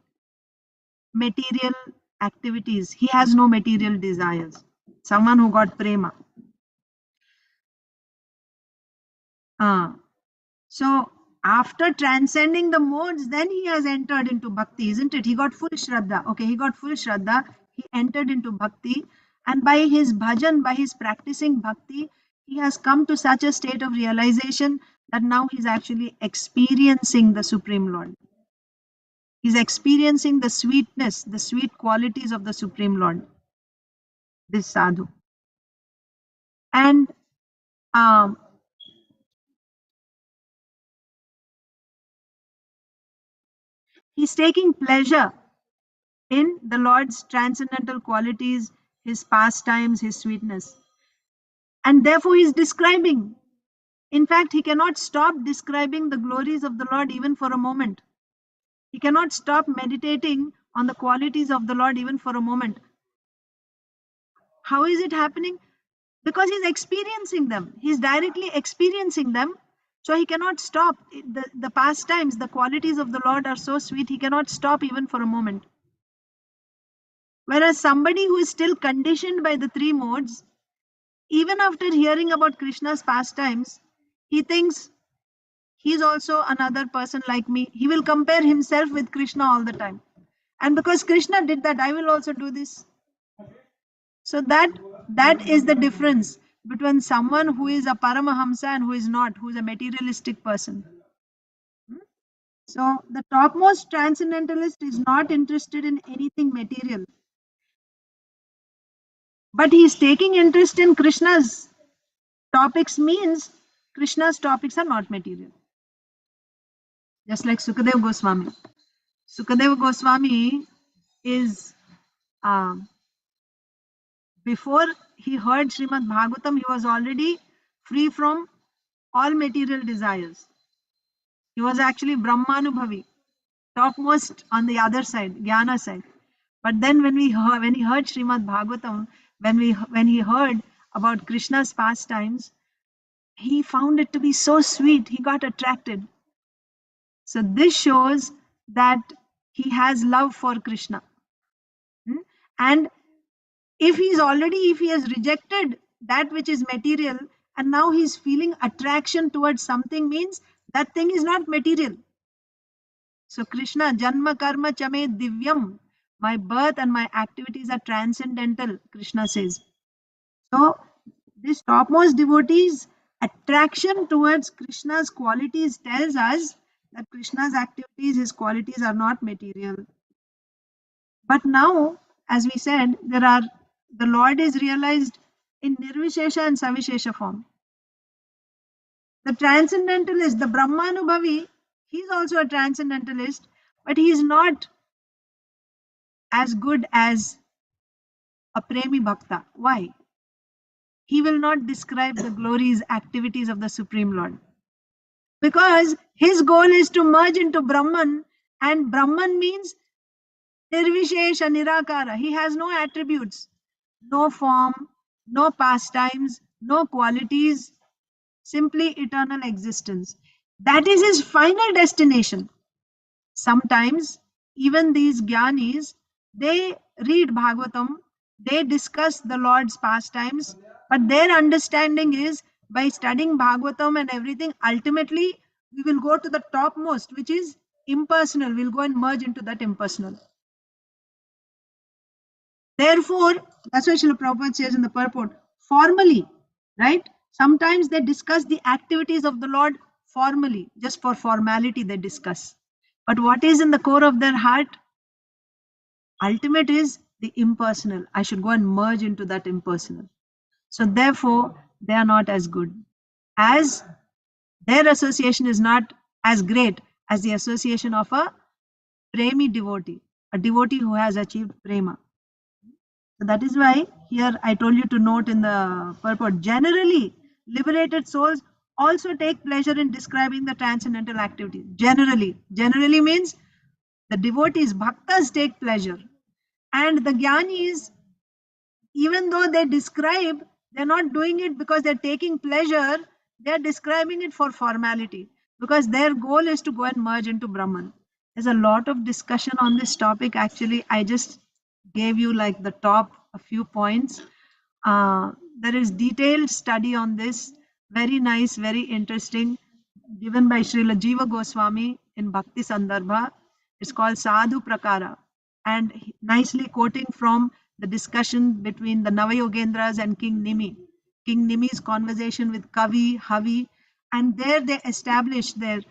material activities. He has no material desires. Someone who got prema. So after transcending the modes, then he has entered into bhakti, isn't it? He got full shraddha. Okay, he got full shraddha. He entered into bhakti. And by his bhajan, by his practicing bhakti, he has come to such a state of realization that now he's actually experiencing the Supreme Lord. He's experiencing the sweetness, the sweet qualities of the Supreme Lord, this sadhu. And he's taking pleasure in the Lord's transcendental qualities, his pastimes, his sweetness. And therefore he's describing. In fact, he cannot stop describing the glories of the Lord even for a moment. He cannot stop meditating on the qualities of the Lord even for a moment. How is it happening? Because he's experiencing them. He's directly experiencing them. So he cannot stop. The pastimes, the qualities of the Lord are so sweet, he cannot stop even for a moment. Whereas somebody who is still conditioned by the three modes, even after hearing about Krishna's pastimes, he thinks he's also another person like me. He will compare himself with Krishna all the time. And because Krishna did that, I will also do this. So that is the difference between someone who is a Paramahamsa and who is not, who is a materialistic person. So the topmost transcendentalist is not interested in anything material. But he is taking interest in Krishna's topics, means Krishna's topics are not material. Just like Sukadeva Goswami. Sukadeva Goswami is, before he heard Srimad Bhagavatam, he was already free from all material desires. He was actually Brahmanubhavi, topmost on the other side, Jnana side. But then when he heard Srimad Bhagavatam, when he heard about Krishna's pastimes, he found it to be so sweet, he got attracted. So this shows that he has love for Krishna. And if he has rejected that which is material and now he's feeling attraction towards something, means that thing is not material. So Krishna, Janma Karma Chame Divyam, my birth and my activities are transcendental, Krishna says. So this topmost devotee's attraction towards Krishna's qualities tells us that Krishna's activities, his qualities are not material. But now, as we said, the Lord is realized in Nirvishesha and Savishesha form. The transcendentalist, the Brahmanubhavi, he's also a transcendentalist, but he is not as good as a Premi Bhakta. Why? He will not describe the glories, activities of the Supreme Lord. Because his goal is to merge into Brahman, and Brahman means Nirvishesha, Nirakara. He has no attributes, no form, no pastimes, no qualities, simply eternal existence. That is his final destination. Sometimes even these Gyanis, they read Bhagavatam, they discuss the Lord's pastimes, but their understanding is by studying Bhagavatam and everything, ultimately we will go to the topmost, which is impersonal. We'll go and merge into that impersonal. Therefore, that's why Srila Prabhupada says in the purport, formally, right? Sometimes they discuss the activities of the Lord formally, just for formality they discuss. But what is in the core of their heart? Ultimate is the impersonal. I should go and merge into that impersonal. So therefore, they are not as good. As their association is not as great as the association of a premi devotee, a devotee who has achieved prema. So that is why here I told you to note in the purport, generally liberated souls also take pleasure in describing the transcendental activities. Generally means the devotees, bhaktas take pleasure. And the jnanis, even though they describe, they're not doing it because they're taking pleasure, they're describing it for formality, because their goal is to go and merge into Brahman. There's a lot of discussion on this topic. Actually, I just gave you like the top a few points. There is detailed study on this, very nice, very interesting, given by Srila Jiva Goswami in Bhakti Sandarbha. It's called Sadhu Prakara, and nicely quoting from the discussion between the Navayogendras and King Nimi. King Nimi's conversation with Kavi, Havi, and there they established their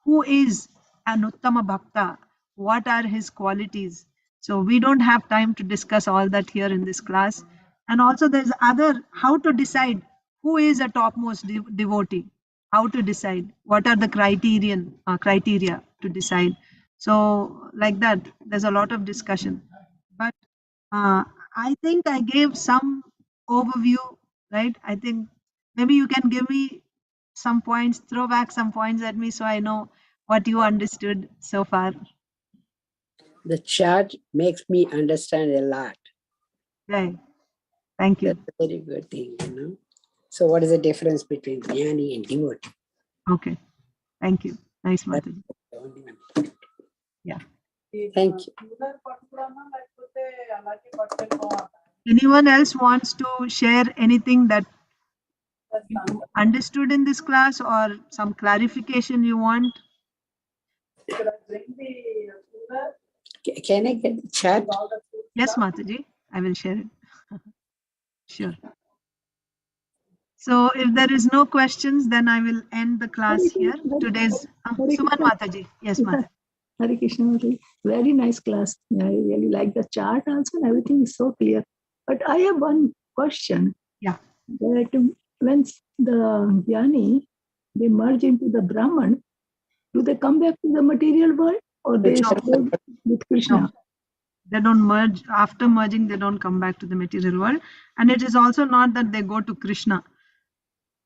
who is an Uttama Bhakta, what are his qualities. So we don't have time to discuss all that here in this class. And also there's other, how to decide who is a topmost devotee, how to decide, what are the criteria to decide. So like that, there's a lot of discussion. But I think I gave some overview, right? I think maybe you can give me some points, throw back some points at me so I know what you understood so far. The chart makes me understand a lot. Right. Thank you. That's a very good thing, you know. So what is the difference between jnani and devotee? Okay. Thank you. Nice, That's Mataji. the only one. Yeah. Thank you. Anyone else wants to share anything that you understood in this class or some clarification you want? Can I get the chat? Yes, Mataji, I will share it. Sure. So if there is no questions, then I will end the class here. Today's Suman Mataji. Yes, Mataji. Hare Krishna, Mataji. Very nice class. I really like the chart also, and everything is so clear. But I have one question. Yeah. That when the jnani, they merge into the Brahman, do they come back to the material world or they stay with Krishna? No. They don't merge. After merging, they don't come back to the material world. And it is also not that they go to Krishna.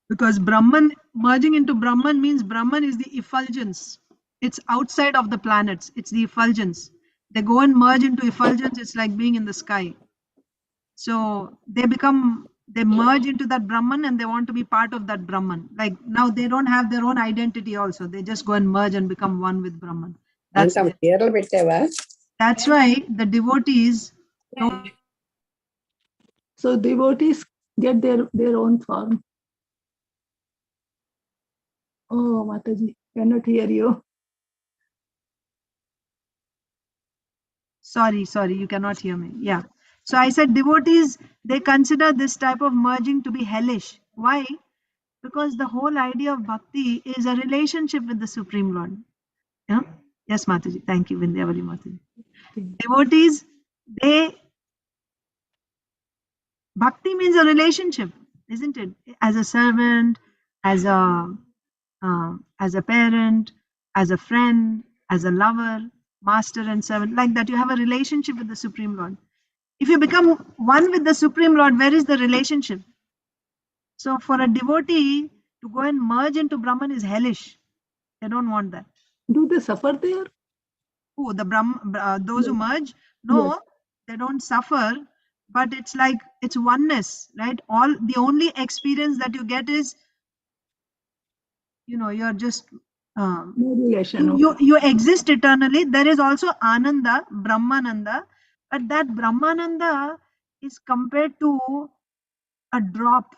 Because Brahman, merging into Brahman means Brahman is the effulgence. It's outside of the planets. It's the effulgence. They go and merge into effulgence. It's like being in the sky. So they merge into that Brahman and they want to be part of that Brahman. Like now they don't have their own identity also. They just go and merge and become one with Brahman. That's why the devotees don't. So devotees get their own form. Oh, Mataji, cannot hear you. Sorry, you cannot hear me. Yeah. So I said devotees, they consider this type of merging to be hellish. Why? Because the whole idea of bhakti is a relationship with the Supreme Lord. Yeah? Yes, Mataji. Thank you, Vindhyavali Mataji. Devotees, bhakti means a relationship, isn't it? As a servant, as a parent, as a friend, as a lover, master and servant, like that. You have a relationship with the Supreme Lord. If you become one with the Supreme Lord, where is the relationship? So for a devotee to go and merge into Brahman is hellish. They don't want that. Do they suffer there? Oh, those who merge? No, Yes. They don't suffer, but it's like it's oneness, right? The only experience that you get is, you're just No relation. you exist eternally. There is also Ananda, Brahmananda, but that Brahmananda is compared to a drop.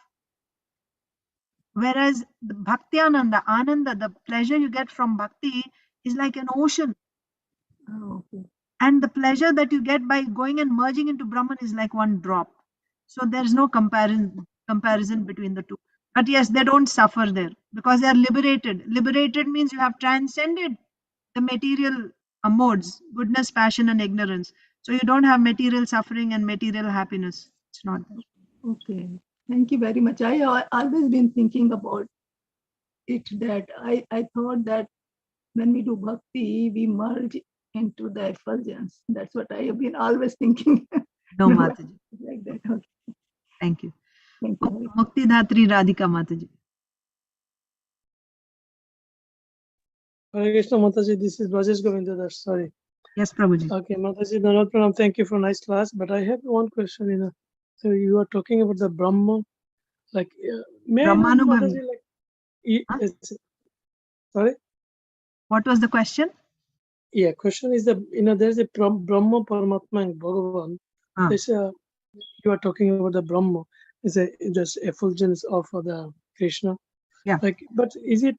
Whereas the Bhakti Ananda, the pleasure you get from Bhakti is like an ocean. Oh, okay. And the pleasure that you get by going and merging into Brahman is like one drop. So there's no comparison between the two. But yes, they don't suffer there because they are liberated. Liberated means you have transcended the material modes, goodness, passion, and ignorance. So you don't have material suffering and material happiness. It's not there. Okay. Thank you very much. I always been thinking about it, that I thought that when we do bhakti, we merge into the effulgence. That's what I have been always thinking. No, No, Mataji. like that. Okay. Thank you. Thank you. Mukti Dhatri Radhika Mataji. Hare Krishna Mataji, this is Brajesh Govinda. Sorry. Yes, Prabhuji. Okay, Mataji, Dhanavad Pranam, thank you for nice class. But I have one question. So you are talking about the Brahma, like, may I know, Brahmanubhavi. Mataji, like, Huh? sorry? What was the question? Yeah, question is there's a Brahma, Paramatma, and Bhagavan. Ah. There's you are talking about the Brahma, is a just effulgence of the Krishna. Yeah. Like, but is it?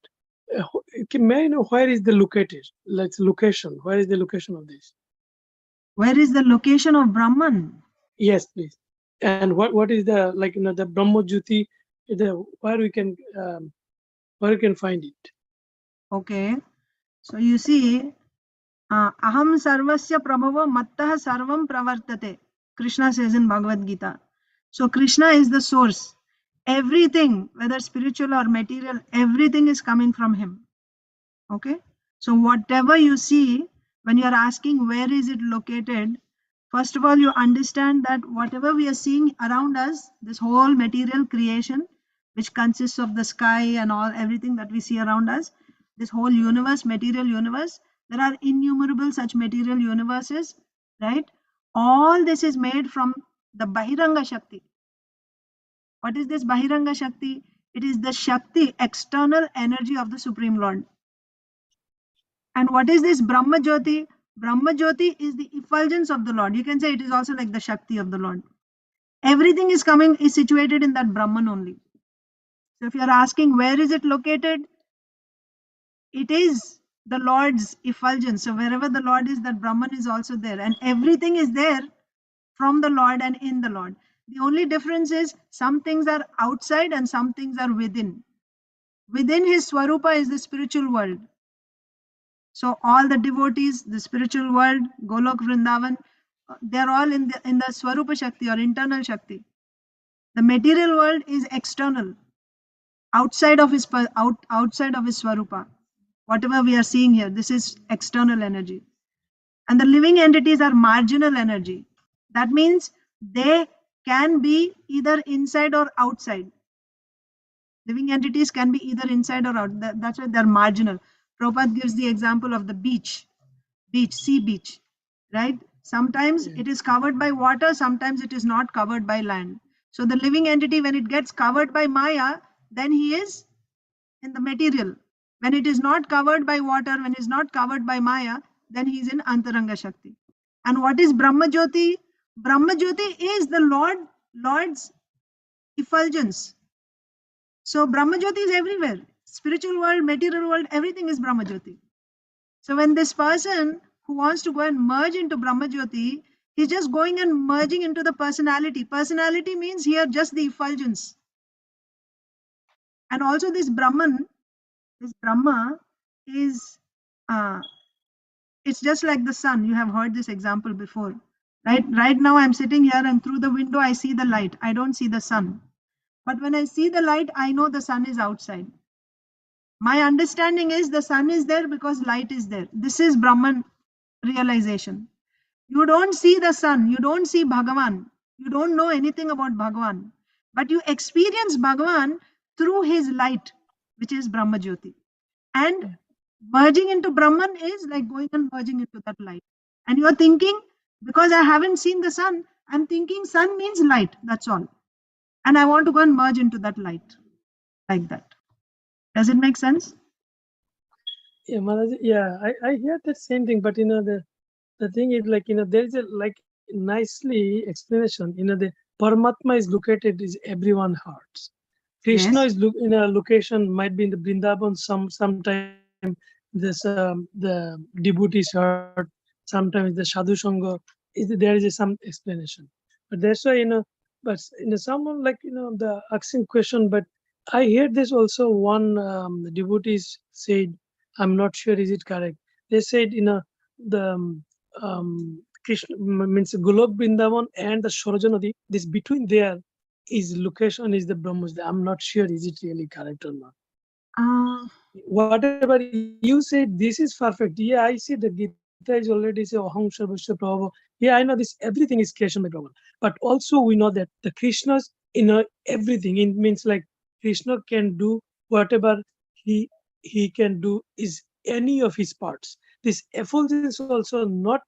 May I know where is the located? Like location. Where is the location of this? Where is the location of Brahman? Yes, please. And what is the, like, the Brahma Jyoti? Where we can find it? Okay. So you see, aham sarvasya prabhava mattah sarvam pravartate. Krishna says in Bhagavad Gita. So Krishna is the source. Everything, whether spiritual or material, everything is coming from him. Okay. So whatever you see, when you are asking where is it located, first of all, you understand that whatever we are seeing around us, this whole material creation, which consists of the sky and all, everything that we see around us, this whole universe, material universe, there are innumerable such material universes, right? All this is made from the Bahiranga Shakti. What is this Bahiranga Shakti? It is the Shakti, external energy of the Supreme Lord. And what is this Brahma Jyoti? Brahma Jyoti is the effulgence of the Lord. You can say it is also like the Shakti of the Lord. Everything is situated in that Brahman only. So if you are asking where is it located, it is the Lord's effulgence. So wherever the Lord is, that Brahman is also there. And everything is there from the Lord and in the Lord. The only difference is some things are outside and some things are within. Within his Swarupa is the spiritual world. So all the devotees, the spiritual world, Golok Vrindavan, they are all in the Swarupa Shakti or internal Shakti. The material world is external, outside of his Swarupa. Whatever we are seeing here, this is external energy. And the living entities are marginal energy. That means they can be either inside or outside. Living entities can be either inside or out. That's why they're marginal. Prabhupada gives the example of the beach, sea beach, right? Sometimes it is covered by water, sometimes it is not covered by land. So the living entity, when it gets covered by Maya, then he is in the material. When it is not covered by water, when it is not covered by Maya, then he is in Antaranga Shakti. And what is Brahma Jyoti? Brahma Jyoti is the Lord's effulgence. So Brahma Jyoti is everywhere. Spiritual world, material world, everything is Brahma Jyoti. So when this person who wants to go and merge into Brahma Jyoti, he's just going and merging into the personality. Personality means here just the effulgence. And also this Brahman, this Brahma is, it's just like the sun. You have heard this example before, right? Right now I'm sitting here and through the window I see the light. I don't see the sun. But when I see the light, I know the sun is outside. My understanding is the sun is there because light is there. This is Brahman realization. You don't see the sun, you don't see Bhagavan, you don't know anything about Bhagavan, but you experience Bhagavan through his light, which is Brahma Jyoti. And merging into Brahman is like going and merging into that light. And you're thinking, because I haven't seen the sun, I'm thinking sun means light, that's all. And I want to go and merge into that light, like that. Does it make sense? Yeah, Maharaj, yeah, I hear the same thing, but the thing is, like, there is a like nicely explanation. The Paramatma is located is everyone's hearts. Krishna Yes. is in a location, might be in the Vrindavan, sometime this the devotee's heart, sometimes the Sadhu Sangha. There is some explanation, but that's why but someone like the asking question, but I hear this also one devotees said, I'm not sure is it correct, they said, the Krishna means Golok Vrindavan and the Soroja Nadi, this between there is location is the Brahmas. I'm not sure is it really correct or not. Whatever you said, this is perfect. Yeah, I see the Gita is already say Aham Sarvasya Prabhu. Yeah, I know this. Everything is creation by Brahman. But also we know that the Krishna's everything. It means like Krishna can do whatever he can do is any of his parts. This effulgence is also not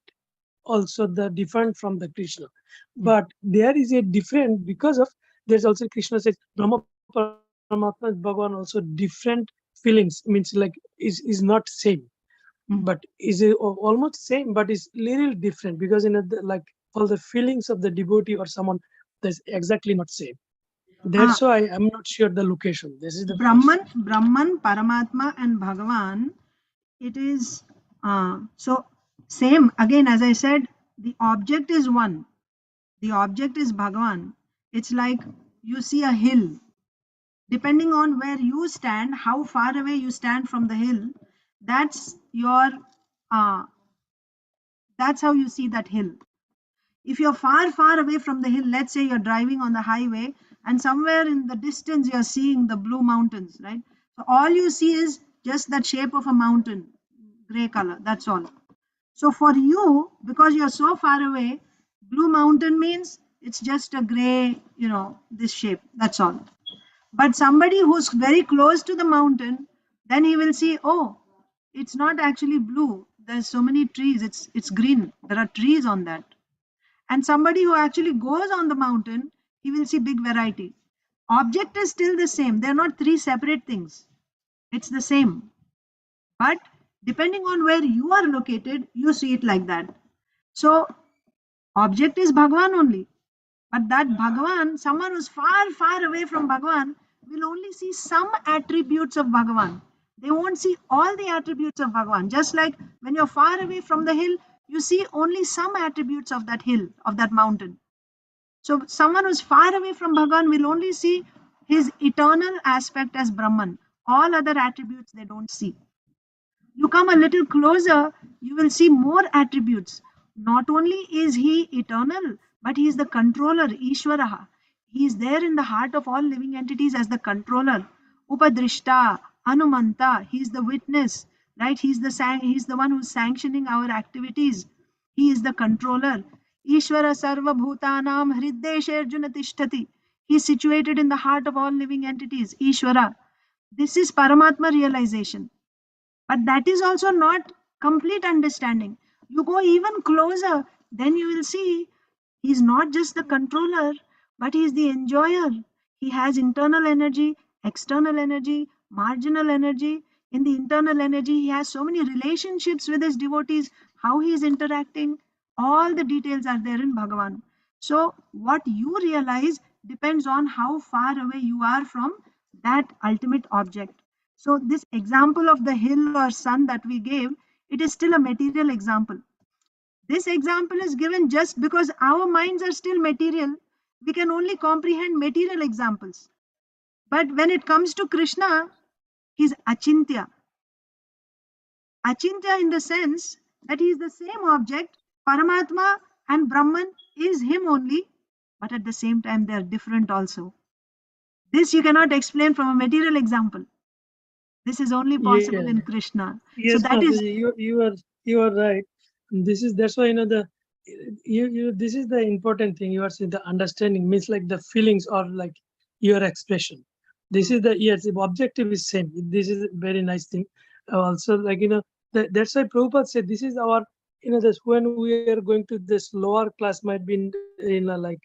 also the different from the Krishna, but there is a different because of there's also Krishna says Brahma Paramatma Bhagavan also different feelings means like is not same, but is almost same, but is little different because like all the feelings of the devotee or someone that's exactly not same. That's why I'm not sure the location. This is the Brahman, Paramatma, and Bhagavan. It is so same again. As I said, the object is one. The object is Bhagavan. It's like you see a hill. Depending on where you stand, how far away you stand from the hill, that's your that's how you see that hill. If you're far away from the hill, let's say you're driving on the highway and somewhere in the distance you're seeing the blue mountains, right? So all you see is just that shape of a mountain, gray color, that's all. So for you, because you're so far away, blue mountain means it's just a gray, this shape, that's all. But somebody who's very close to the mountain, then he will see, oh, it's not actually blue. There's so many trees, it's green. There are trees on that. And somebody who actually goes on the mountain, he will see big variety. Object is still the same. They're not three separate things. It's the same. But depending on where you are located, you see it like that. So object is Bhagavan only. But that Bhagavan, someone who's far away from Bhagavan, will only see some attributes of Bhagavan. They won't see all the attributes of Bhagavan. Just like when you're far away from the hill, you see only some attributes of that hill, of that mountain. So someone who's far away from Bhagavan will only see his eternal aspect as Brahman. All other attributes they don't see. You come a little closer, you will see more attributes. Not only is he eternal, but he is the controller, Ishwaraha. He is there in the heart of all living entities as the controller. Upadrishta, Anumanta, he is the witness, right? He is the one who's sanctioning our activities. He is the controller. Ishwara Sarva Bhutanam Hriddeshe Arjuna Tishtati. He is situated in the heart of all living entities, Ishwara. This is Paramatma realization. But that is also not complete understanding. You go even closer, then you will see he's not just the controller, but he's the enjoyer. He has internal energy, external energy, marginal energy. In the internal energy, he has so many relationships with his devotees, how he is interacting. All the details are there in Bhagavan. So, what you realize depends on how far away you are from that ultimate object. So this example of the hill or sun that we gave, it is still a material example. This example is given just because our minds are still material. We can only comprehend material examples. But when it comes to Krishna, he's Achintya. Achintya in the sense that he is the same object, Paramatma and Brahman is him only, but at the same time they are different also. This you cannot explain from a material example. This is only possible in Krishna. Yes, so that is you are right. That's why this is the important thing. You are saying the understanding means like the feelings or like your expression. This is the the objective is same. This is a very nice thing. Also, like that's why Prabhupada said this is our this when we are going to this lower class might be in like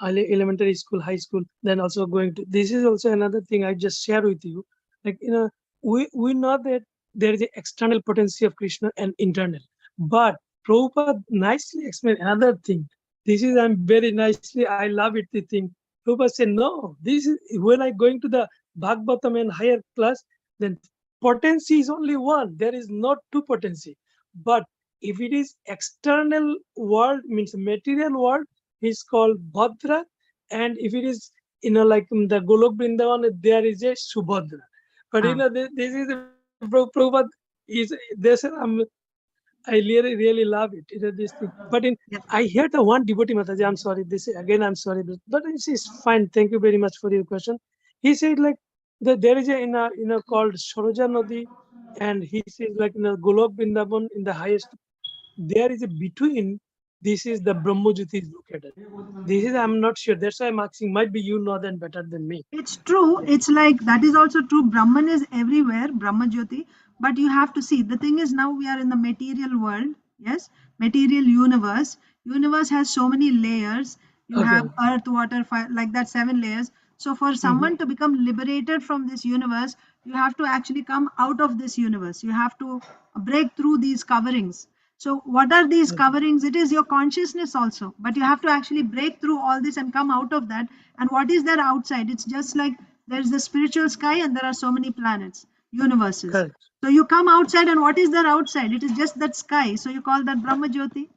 elementary school, high school, then also going to this is also another thing I just share with you. Like we know that there is an external potency of Krishna and internal, but Prabhupada nicely explained another thing. This is I'm very nicely I love it. The thing Prabhupada said no. This is when I going to the Bhagavatam and higher class, then potency is only one. There is not two potency. But if it is external world means material world, is called Bhadra, and if it is like the Golok Vrindavan, there is a Subhadra. But this is the Prabhupada is this I really love it. This thing. But I hear the one devotee Mataji, I'm sorry, this again, I'm sorry, but it's fine. Thank you very much for your question. He said like that there is a called Soroja Nadi, and he says like in a Golok Vrindavan in the highest, there is a between, this is the Brahmajyoti is located. This is, I'm not sure. That's why I'm asking. Might be you know that better than me. It's true. It's like that is also true. Brahman is everywhere, Brahma Jyoti. But you have to see, the thing is now we are in the material world. Yes, material universe. Universe has so many layers. You Okay. have earth, water, fire, like that, 7 layers. So for someone to become liberated from this universe, you have to actually come out of this universe. You have to break through these coverings. So what are these coverings? It is your consciousness also, but you have to actually break through all this and come out of that. And what is there outside? It's just like there's the spiritual sky and there are so many planets, universes. Correct. So you come outside and what is there outside? It is just that sky. So you call that Brahma Jyoti.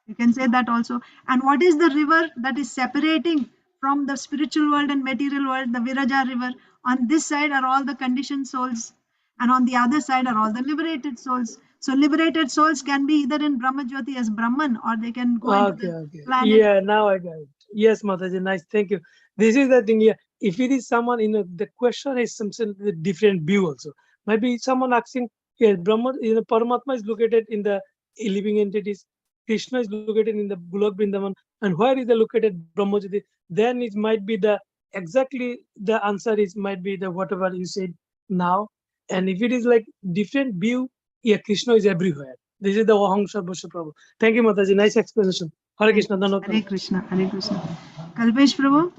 You can say that also. And what is the river that is separating from the spiritual world and material world? The Viraja river. On this side are all the conditioned souls, and on the other side are all the liberated souls. So liberated souls can be either in Brahma Jyoti as Brahman, or they can go into the planet. Yeah, now I got it. Yes, Mataji, nice. Thank you. This is the thing. Yeah, if it is someone, the question is something with different view also. Maybe someone asking, yeah, Brahma, Paramatma is located in the living entities. Krishna is located in the Golok Vrindavan, and where is the located Brahmajyoti? Then it might be the exactly the answer is might be the whatever you said now. And if it is like different view, yeah, Krishna is everywhere. This is the Aham Sarvasya Prabhu. Thank you, Mataji. Nice explanation. Hare Krishna. Hare Krishna. Hare Krishna. Kalpesh Prabhu?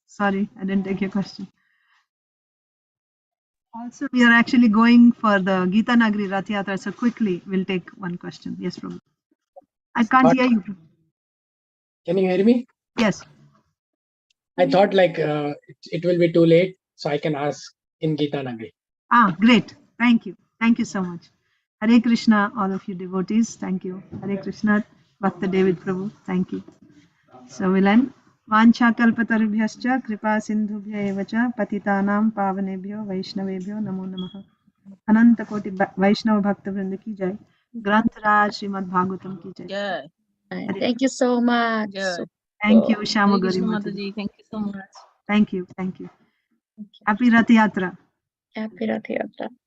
Sorry, I didn't take your question. Also, we are actually going for the Gita Nagari Rath Yatra, so quickly we'll take one question. Yes, Prabhu. I can't But- hear you. Can you hear me? Yes. I thought like it will be too late, so I can ask in Gita Nagari. Ah, great. Thank you. Thank you so much. Hare Krishna, all of you devotees. Thank you. Hare Krishna, Bhakta David Prabhu. Thank you. So we'll end. Vancha kalpatarubhyascha kripa sindhubhya evacha patitanam pavanebhyo vaishnavebhyo namo namaha. Ananta koti Vaishnava Bhakta Vrinda ki jai. Granth Raj Srimad Bhagavatam ki jai. Yeah. Thank you so much. Yeah. Thank you, Hare Shamagari Krishna Mataji. Mataji. Thank you so much. Thank you. Thank you. Happy Rath Yatra. Happy Rath Yatra.